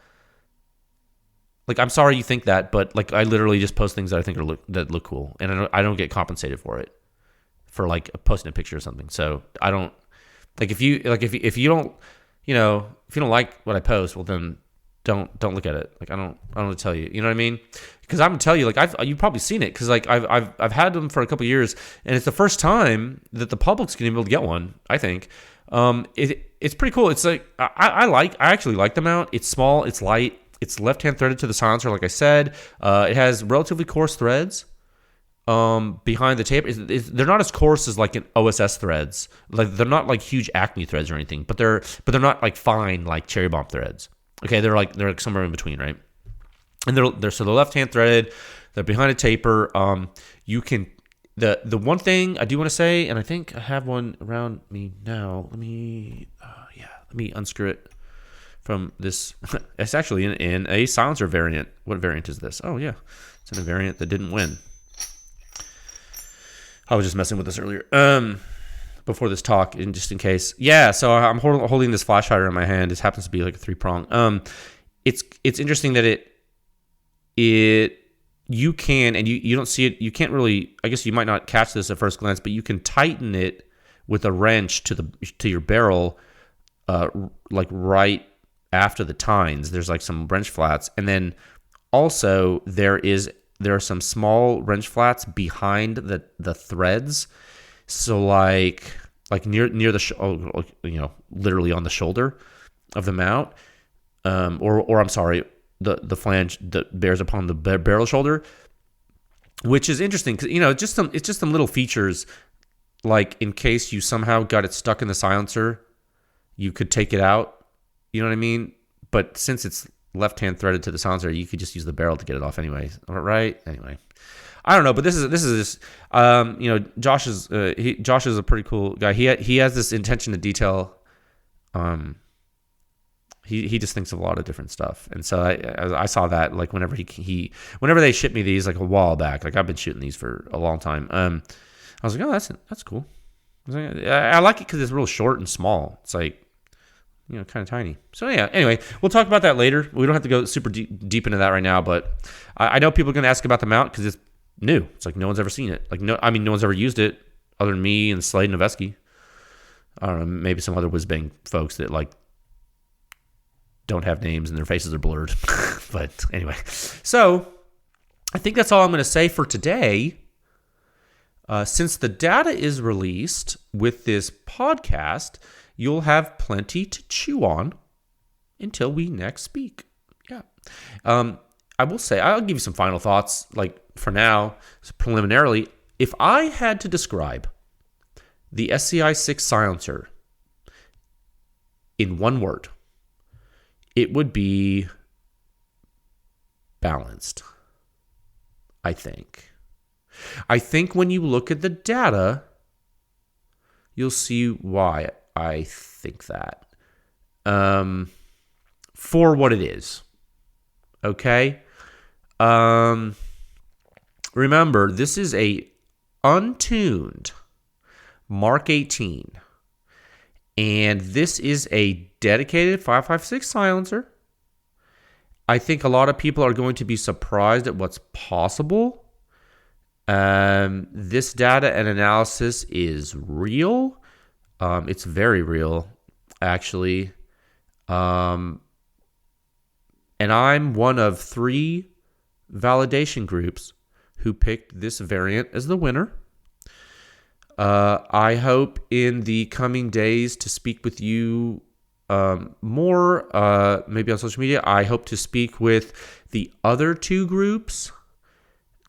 I'm sorry you think that, but I literally just post things that I think that look cool, and I don't get compensated for it, for posting a picture or something. So I don't if you don't if you don't like what I post, well then don't look at it. I don't want to tell you, you know what I mean? Because I'm gonna tell you, you've probably seen it because I've had them for a couple of years, and it's the first time that the public's gonna be able to get one. I think It's pretty cool. It's like I actually like the mount. It's small, it's light, it's left-hand threaded to the silencer, like I said. It has relatively coarse threads behind the taper. They're not as coarse as like an OSS threads. Like they're not like huge Acme threads or anything, but they're not like fine like cherry bomb threads. Okay, they're like somewhere in between, right? And they're left-hand threaded. They're behind a taper. You can the one thing I do want to say, and I think I have one around me now. Let me unscrew it from this. It's actually in a silencer variant. What variant is this? Oh yeah, it's in a variant that didn't win. I was just messing with this earlier. Before this talk, just in case. Yeah, so I'm holding this flash hider in my hand. It happens to be like a 3-prong. It's interesting that you can, and you don't see it. You can't really. I guess you might not catch this at first glance, but you can tighten it with a wrench to your barrel, like right after the tines. There's like some wrench flats, and then also there are some small wrench flats behind the threads. So like near the literally on the shoulder of the mount, or I'm sorry, the flange that bears upon the barrel shoulder, which is interesting because it's just some little features. Like in case you somehow got it stuck in the silencer, you could take it out. You know what I mean? But since it's left-hand threaded to the silencer, you could just use the barrel to get it off anyway, right? Anyway, I don't know, but this is just Josh is a pretty cool guy. He has this attention to detail. He just thinks of a lot of different stuff, and so I saw that like whenever whenever they shipped me these like a while back, like I've been shooting these for a long time. I was like, oh, that's cool. I like it because it's real short and small. It's like, kind of tiny. So yeah, anyway, we'll talk about that later. We don't have to go super deep into that right now, but I know people are going to ask about the mount because it's new. It's like no one's ever seen it. Like no one's ever used it other than me and Slade and Noveski. I don't know, maybe some other whiz-bang folks that like don't have names and their faces are blurred. But anyway, so I think that's all I'm going to say for today. Since the data is released with this podcast, you'll have plenty to chew on until we next speak. Yeah. I will say, I'll give you some final thoughts. Like for now, preliminarily, if I had to describe the SCI-SIX silencer in one word, it would be balanced, I think. I think when you look at the data, you'll see why I think that. For what it is. Okay? Remember, this is a untuned Mark 18. And this is a dedicated 5.56 silencer. I think a lot of people are going to be surprised at what's possible. This data and analysis is real. It's very real, actually. And I'm one of 3 validation groups who picked this variant as the winner. I hope in the coming days to speak with you more, maybe on social media. I hope to speak with the other 2 groups,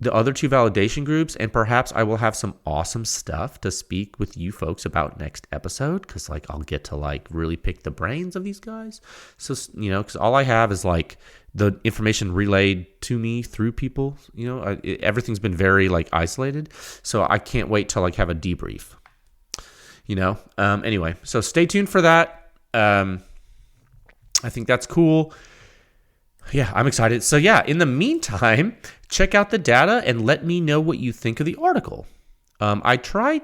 the other 2 validation groups, and perhaps I will have some awesome stuff to speak with you folks about next episode, because like I'll get to like really pick the brains of these guys. So because all I have is like the information relayed to me through people. Everything's been very like isolated, so I can't wait to like have a debrief. Anyway, so stay tuned for that. I think that's cool. Yeah, I'm excited. So yeah, in the meantime, check out the data and let me know what you think of the article. I tried,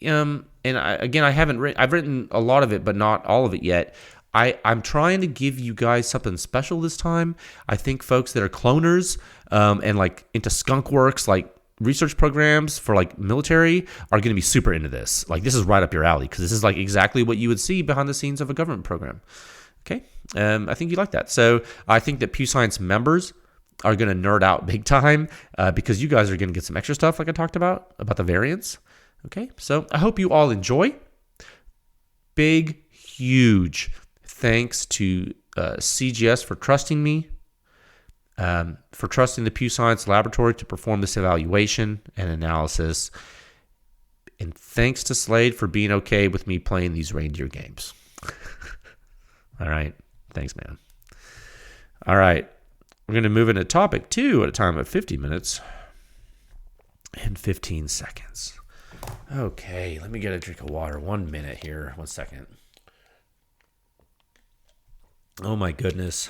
I've written a lot of it, but not all of it yet. I'm trying to give you guys something special this time. I think folks that are cloners and like into skunk works, like research programs for like military, are going to be super into this. Like this is right up your alley because this is like exactly what you would see behind the scenes of a government program. Okay, I think you like that. So I think that Pew Science members are going to nerd out big time because you guys are going to get some extra stuff like I talked about the variants. Okay, so I hope you all enjoy. Big, huge thanks to CGS for trusting me, for trusting the Pew Science Laboratory to perform this evaluation and analysis. And thanks to Slade for being okay with me playing these reindeer games. All right. Thanks, man. All right. We're going to move into topic 2 at a time of 50 minutes and 15 seconds. Okay. Let me get a drink of water. 1 minute here. 1 second. Oh, my goodness.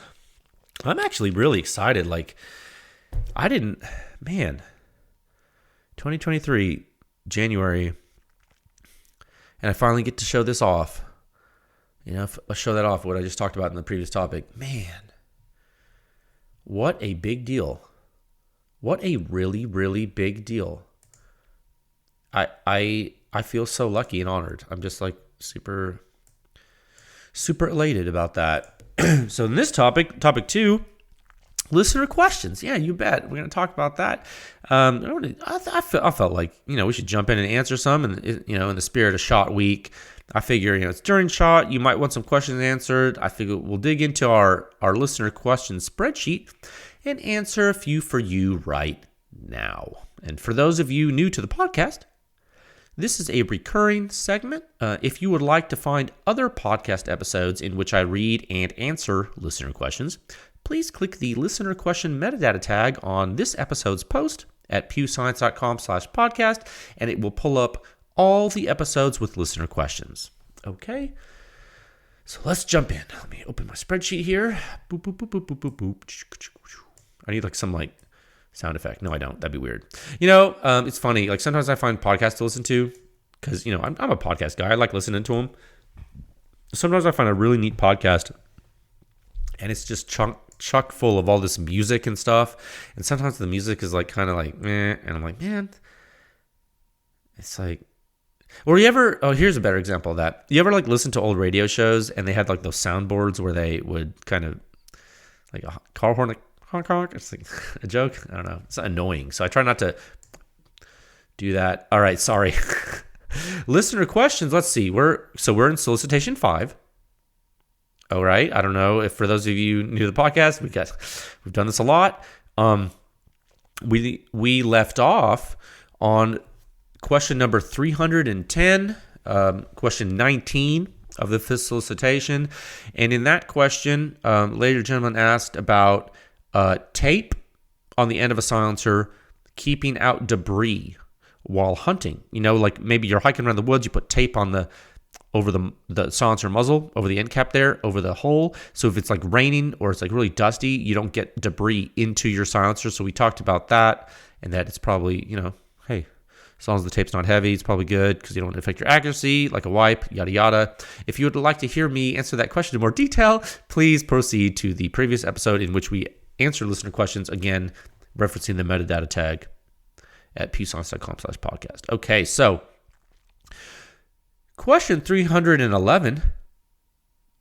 I'm actually really excited. 2023, January, and I finally get to show this off. If I show that off, what I just talked about in the previous topic. Man, what a big deal. What a really, really big deal. I feel so lucky and honored. I'm just super, super elated about that. So in this topic 2, listener questions. Yeah, you bet. We're going to talk about that. I felt like, we should jump in and answer some. And, in the spirit of SHOT week, I figure, it's during SHOT. You might want some questions answered. I figure we'll dig into our listener questions spreadsheet and answer a few for you right now. And for those of you new to the podcast, this is a recurring segment. If you would like to find other podcast episodes in which I read and answer listener questions, please click the listener question metadata tag on this episode's post at pewscience.com/podcast, and it will pull up all the episodes with listener questions. Okay, so let's jump in. Let me open my spreadsheet here. Boop, boop, boop, boop, boop, boop, boop. I need some sound effect. No, I don't. That'd be weird. It's funny. Sometimes I find podcasts to listen to because, I'm a podcast guy. I like listening to them. Sometimes I find a really neat podcast and it's just chock full of all this music and stuff. And sometimes the music is kind of meh. And I'm like, man, it's or you ever, here's a better example of that. You ever listen to old radio shows and they had those soundboards where they would kind of a car horn, honk, honk. It's a joke. I don't know. It's annoying. So I try not to do that. All right. Sorry. Listener questions. Let's see. We're in solicitation 5. All right. I don't know if for those of you new to the podcast, we've done this a lot. We left off on question number 310, question 19 of the fifth solicitation. And in that question, later gentleman asked about tape on the end of a silencer, keeping out debris while hunting. Maybe you're hiking around the woods, you put tape on over the silencer muzzle, over the end cap there, over the hole. So if it's raining or it's really dusty, you don't get debris into your silencer. So we talked about that and that it's probably, hey, as long as the tape's not heavy, it's probably good because you don't want to affect your accuracy, like a wipe, yada, yada. If you would like to hear me answer that question in more detail, please proceed to the previous episode in which we answer listener questions, again, referencing the metadata tag at pewscience.com/podcast. Okay, so question 311,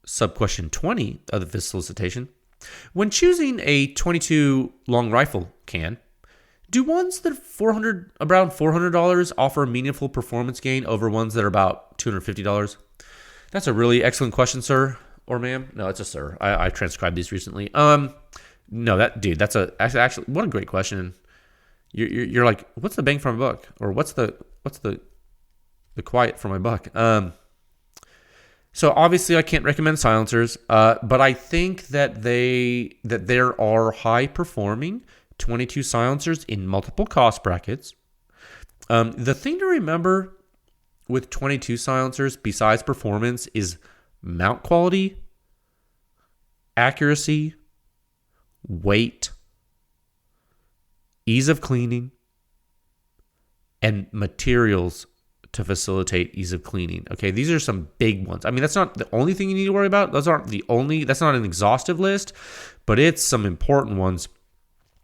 sub-question 20 of the fifth solicitation. When choosing a .22 long rifle can, do ones that are around $400 offer a meaningful performance gain over ones that are about $250? That's a really excellent question, sir or ma'am. No, it's a sir. I transcribed these recently. No, that's actually what a great question. You're like, what's the bang for my buck, or what's the quiet for my buck? So obviously I can't recommend silencers, but I think that there are high performing .22 silencers in multiple cost brackets. The thing to remember with .22 silencers, besides performance, is mount quality, accuracy, weight, ease of cleaning, and materials to facilitate ease of cleaning. Okay, these are some big ones. I mean, that's not the only thing you need to worry about. That's not an exhaustive list, but it's some important ones,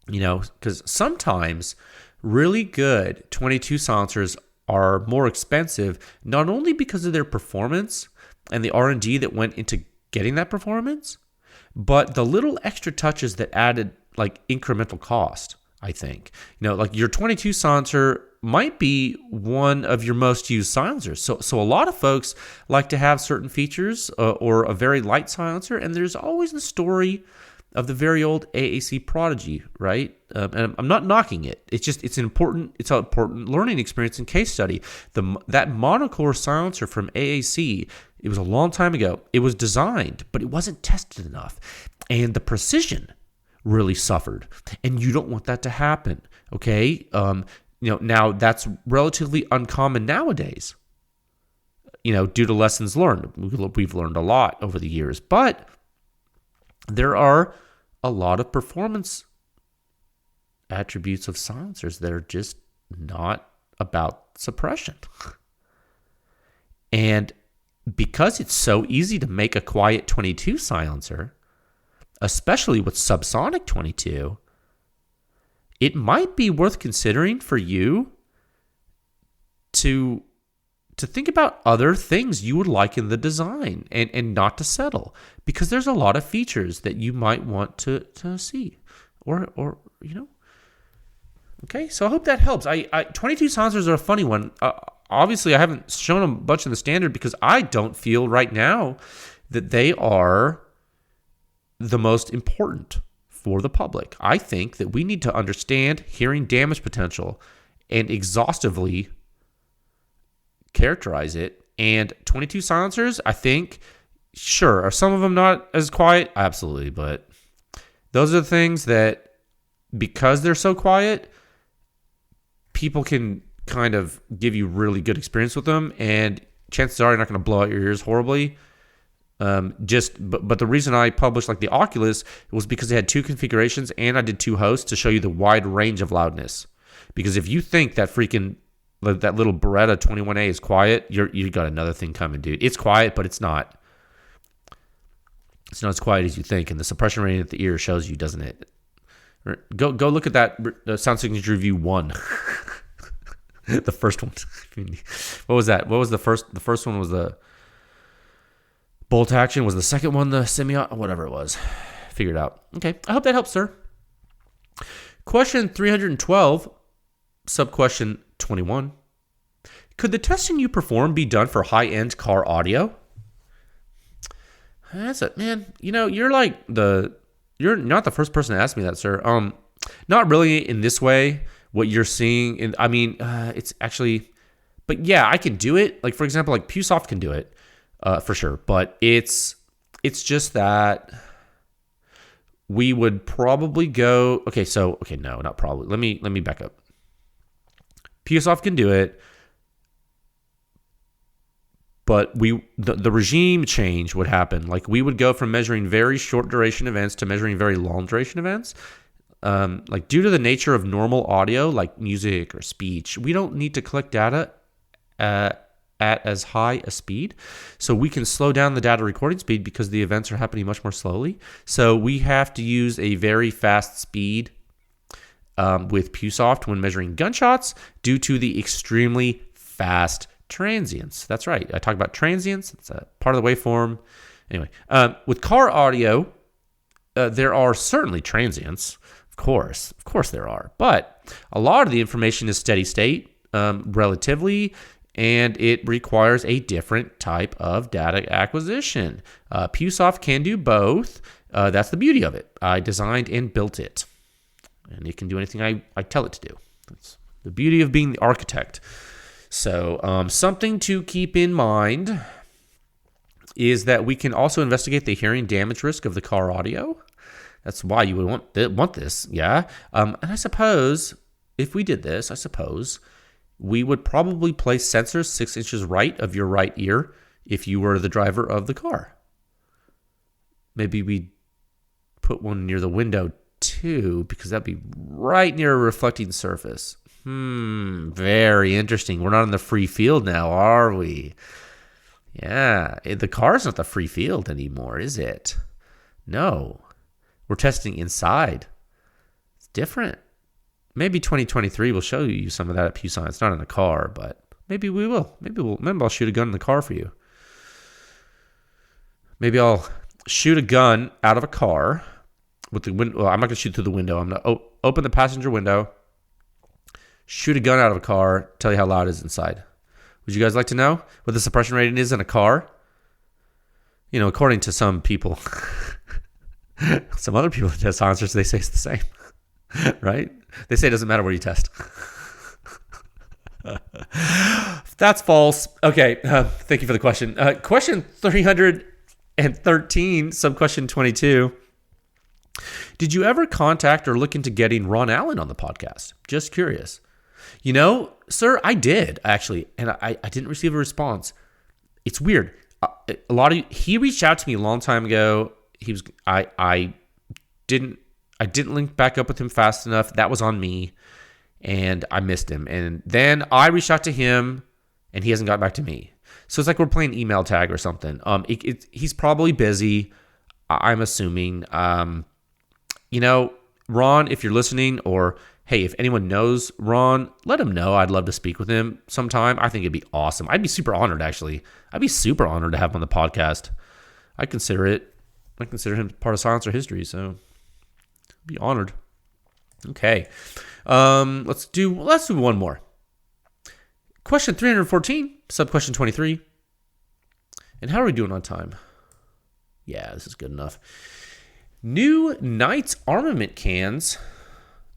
because sometimes really good .22 silencers are more expensive, not only because of their performance and the R&D that went into getting that performance, but the little extra touches that added incremental cost. I think. Like your 22 silencer might be one of your most used silencers. So a lot of folks like to have certain features or a very light silencer, and there's always the story of the very old AAC Prodigy, right? And I'm not knocking it. It's an important learning experience and case study. That monocore silencer from AAC, it was a long time ago. It was designed, but it wasn't tested enough, and the precision really suffered. And you don't want that to happen, okay? Now that's relatively uncommon nowadays. Due to lessons learned, we've learned a lot over the years, but there are a lot of performance attributes of silencers that are just not about suppression. And because it's so easy to make a quiet 22 silencer, especially with subsonic 22, it might be worth considering for you to think about other things you would like in the design and not to settle, because there's a lot of features that you might want to see or Okay, so I hope that helps. 22 silencers are a funny one. Obviously, I haven't shown them much in the standard because I don't feel right now that they are the most important for the public. I think that we need to understand hearing damage potential and exhaustively characterize it. And 22 silencers, I think, sure, are some of them not as quiet? Absolutely, but those are the things that, because they're so quiet, people can kind of give you really good experience with them, and chances are you're not going to blow out your ears horribly. But the reason I published like the Oculus was because it had two configurations, and I did two hosts to show you the wide range of loudness. Because if you think that that little Beretta 21A is quiet, you got another thing coming, dude. It's quiet, but it's not. It's not as quiet as you think, and the suppression rating at the ear shows you, doesn't it? Go look at that Sound Signature Review 1. The first one. What was that? What was the first? The first one was the bolt action. Was the second one the whatever it was. Figure it out. Okay, I hope that helps, sir. Question 312, sub-question 21. Could the testing you perform be done for high-end car audio? That's it, man. You're not the first person to ask me that, sir. Not really in this way. What you're seeing, it's actually, but yeah, I can do it. Like, for example, like PewSoft can do it, for sure. But it's just that we would probably go. No, not probably. Let me back up. PewSoft can do it, but the regime change would happen. Like, we would go from measuring very short duration events to measuring very long duration events. Like, due to the nature of normal audio, like music or speech, we don't need to collect data at as high a speed. So we can slow down the data recording speed because the events are happening much more slowly. So we have to use a very fast speed with PewSoft when measuring gunshots due to the extremely fast transients. That's right. I talked about transients. It's a part of the waveform. Anyway, with car audio, there are certainly transients. Of course there are. But a lot of the information is steady state, relatively, and it requires a different type of data acquisition. PewSoft can do both. That's the beauty of it. I designed and built it, and it can do anything I tell it to do. That's the beauty of being the architect. So something to keep in mind is that we can also investigate the hearing damage risk of the car audio. That's why you would want this, yeah. And I suppose if we did this, we would probably place sensors 6 inches right of your right ear if you were the driver of the car. Maybe we put one near the window too, because that'd be right near a reflecting surface. Very interesting. We're not in the free field now, are we? Yeah, the car's not the free field anymore, is it? No. We're testing inside. It's different. Maybe 2023 will show you some of that at PewScience. It's not in a car, but maybe we will. Maybe I'll shoot a gun in the car for you. Maybe I'll shoot a gun out of a car with the window. Well, I'm not going to shoot through the window. open the passenger window, shoot a gun out of a car, tell you how loud it is inside. Would you guys like to know what the suppression rating is in a car? According to some people, some other people that test silencers, they say it's the same, right? They say it doesn't matter where you test. That's false. Okay, thank you for the question. Question 313, sub-question 22. Did you ever contact or look into getting Ron Allen on the podcast? Just curious. Sir, I did, actually, and I didn't receive a response. It's weird. He reached out to me a long time ago. I didn't link back up with him fast enough. That was on me, and I missed him. And then I reached out to him, and he hasn't got back to me. So it's like we're playing email tag or something. He's probably busy, I'm assuming. Ron, if you're listening, or hey, if anyone knows Ron, let him know. I'd love to speak with him sometime. I think it'd be awesome. I'd be super honored, actually. I'd be super honored to have him on the podcast. I consider him part of Silencer history, so I'd be honored. Okay. Let's do one more. Question 314, sub-question 23. And how are we doing on time? Yeah, this is good enough. New Knights armament cans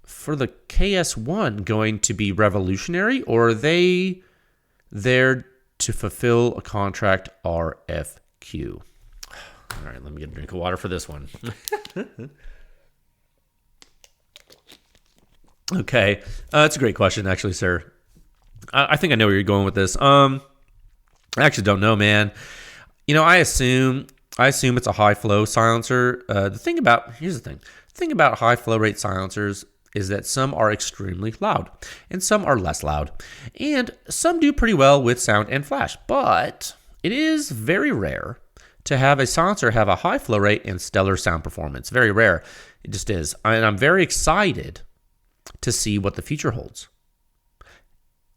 for the KS-1 going to be revolutionary, or are they there to fulfill a contract RFQ? All right, let me get a drink of water for this one. Okay, that's a great question, actually, sir. I think I know where you're going with this. I actually don't know, man. I assume it's a high flow silencer. Here's the thing about high flow rate silencers is that some are extremely loud and some are less loud, and some do pretty well with sound and flash. But it is very rare to have a silencer have a high flow rate and stellar sound performance. Very rare. It just is. And I'm very excited to see what the future holds.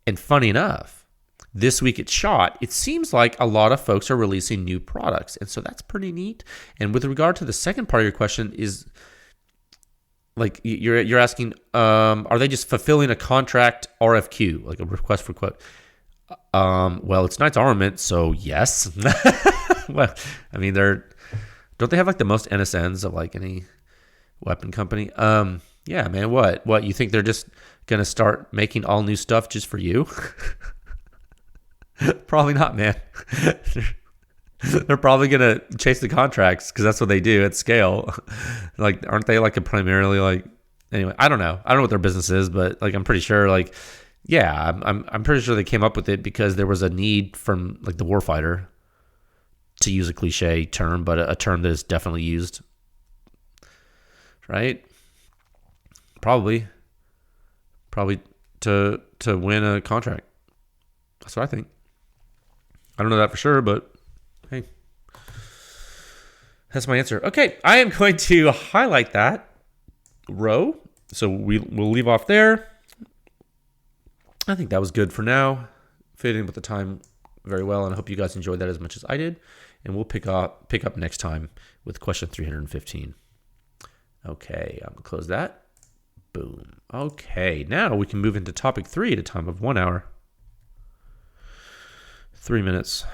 And funny enough, this week at SHOT, it seems like a lot of folks are releasing new products. And so that's pretty neat. And with regard to the second part of your question is, like, you're asking, are they just fulfilling a contract RFQ, like a request for quote? Well, it's Knight's Armament, so yes. Well, I mean, don't they have like the most NSNs of like any weapon company? Yeah, man, what? You think they're just going to start making all new stuff just for you? Probably not, man. They're probably going to chase the contracts because that's what they do at scale. Like, aren't they like a primarily like, anyway, I don't know what their business is, but like, I'm pretty sure like, yeah, I'm pretty sure they came up with it because there was a need from like the warfighter, to use a cliche term, but a term that is definitely used, right? Probably to win a contract. That's what I think. I don't know that for sure, but hey, that's my answer. Okay, I am going to highlight that row, so we'll leave off there. I think that was good for now. Fit in with the time very well, and I hope you guys enjoyed that as much as I did. And we'll pick up next time with question 315. Okay, I'm going to close that. Boom. Okay, now we can move into topic 3 at a time of 1 hour, 3 minutes,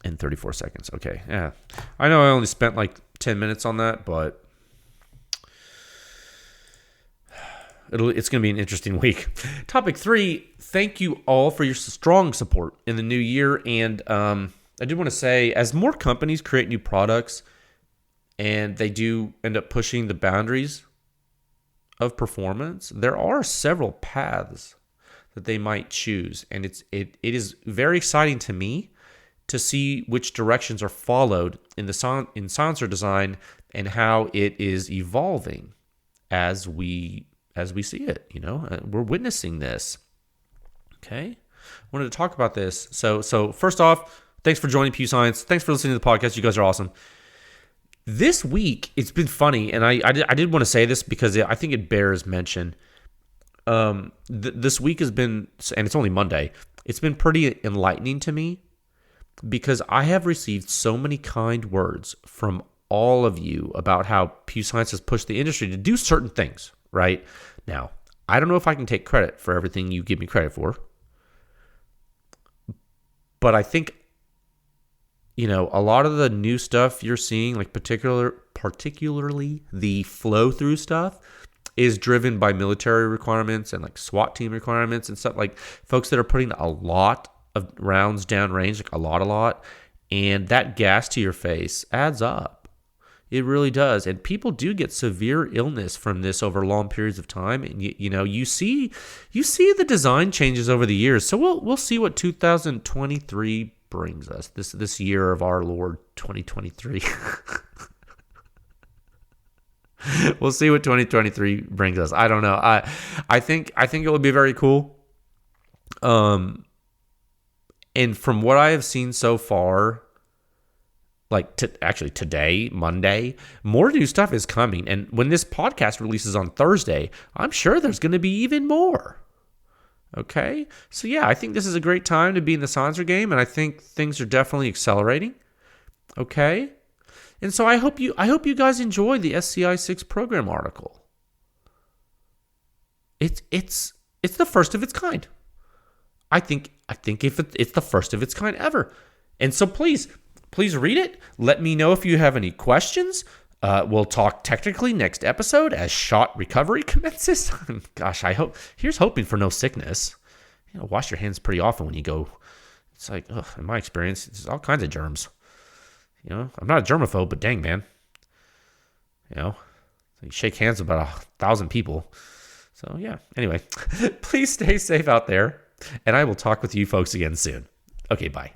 and 34 seconds. Okay, yeah. I know I only spent like 10 minutes on that, but it's going to be an interesting week. Topic 3, thank you all for your strong support in the new year. And I do want to say, as more companies create new products and they do end up pushing the boundaries of performance, there are several paths that they might choose. And it is very exciting to me to see which directions are followed in silencer design and how it is evolving as we see it. We're witnessing this. Okay, I wanted to talk about this. So first off, thanks for joining Pew Science. Thanks for listening to the podcast. You guys are awesome. This week, it's been funny, and I did want to say this because I think it bears mention. This week has been, and it's only Monday, it's been pretty enlightening to me because I have received so many kind words from all of you about how Pew Science has pushed the industry to do certain things. right? Now, I don't know if I can take credit for everything you give me credit for, but I think, a lot of the new stuff you're seeing, like particularly the flow through stuff, is driven by military requirements and like SWAT team requirements and stuff, like folks that are putting a lot of rounds downrange, like a lot, and that gas to your face adds up. It really does. And people do get severe illness from this over long periods of time. And you see the design changes over the years. So we'll see what 2023 brings us. This year of our Lord 2023. We'll see what 2023 brings us. I don't know. I think it would be very cool. And from what I have seen so far, like actually today, Monday, more new stuff is coming. And when this podcast releases on Thursday, I'm sure there's going to be even more. Okay? So yeah, I think this is a great time to be in the silencer game, and I think things are definitely accelerating. Okay? And so I hope you guys enjoy the SCI-SIX program article. It's the first of its kind. I think if it's the first of its kind ever. And so please read it. Let me know if you have any questions. We'll talk technically next episode as shot recovery commences. Gosh, here's hoping for no sickness. Wash your hands pretty often when you go. It's like, in my experience, there's all kinds of germs. I'm not a germaphobe, but dang, man. You shake hands with about 1,000 people. So, yeah. Anyway, please stay safe out there, and I will talk with you folks again soon. Okay, bye.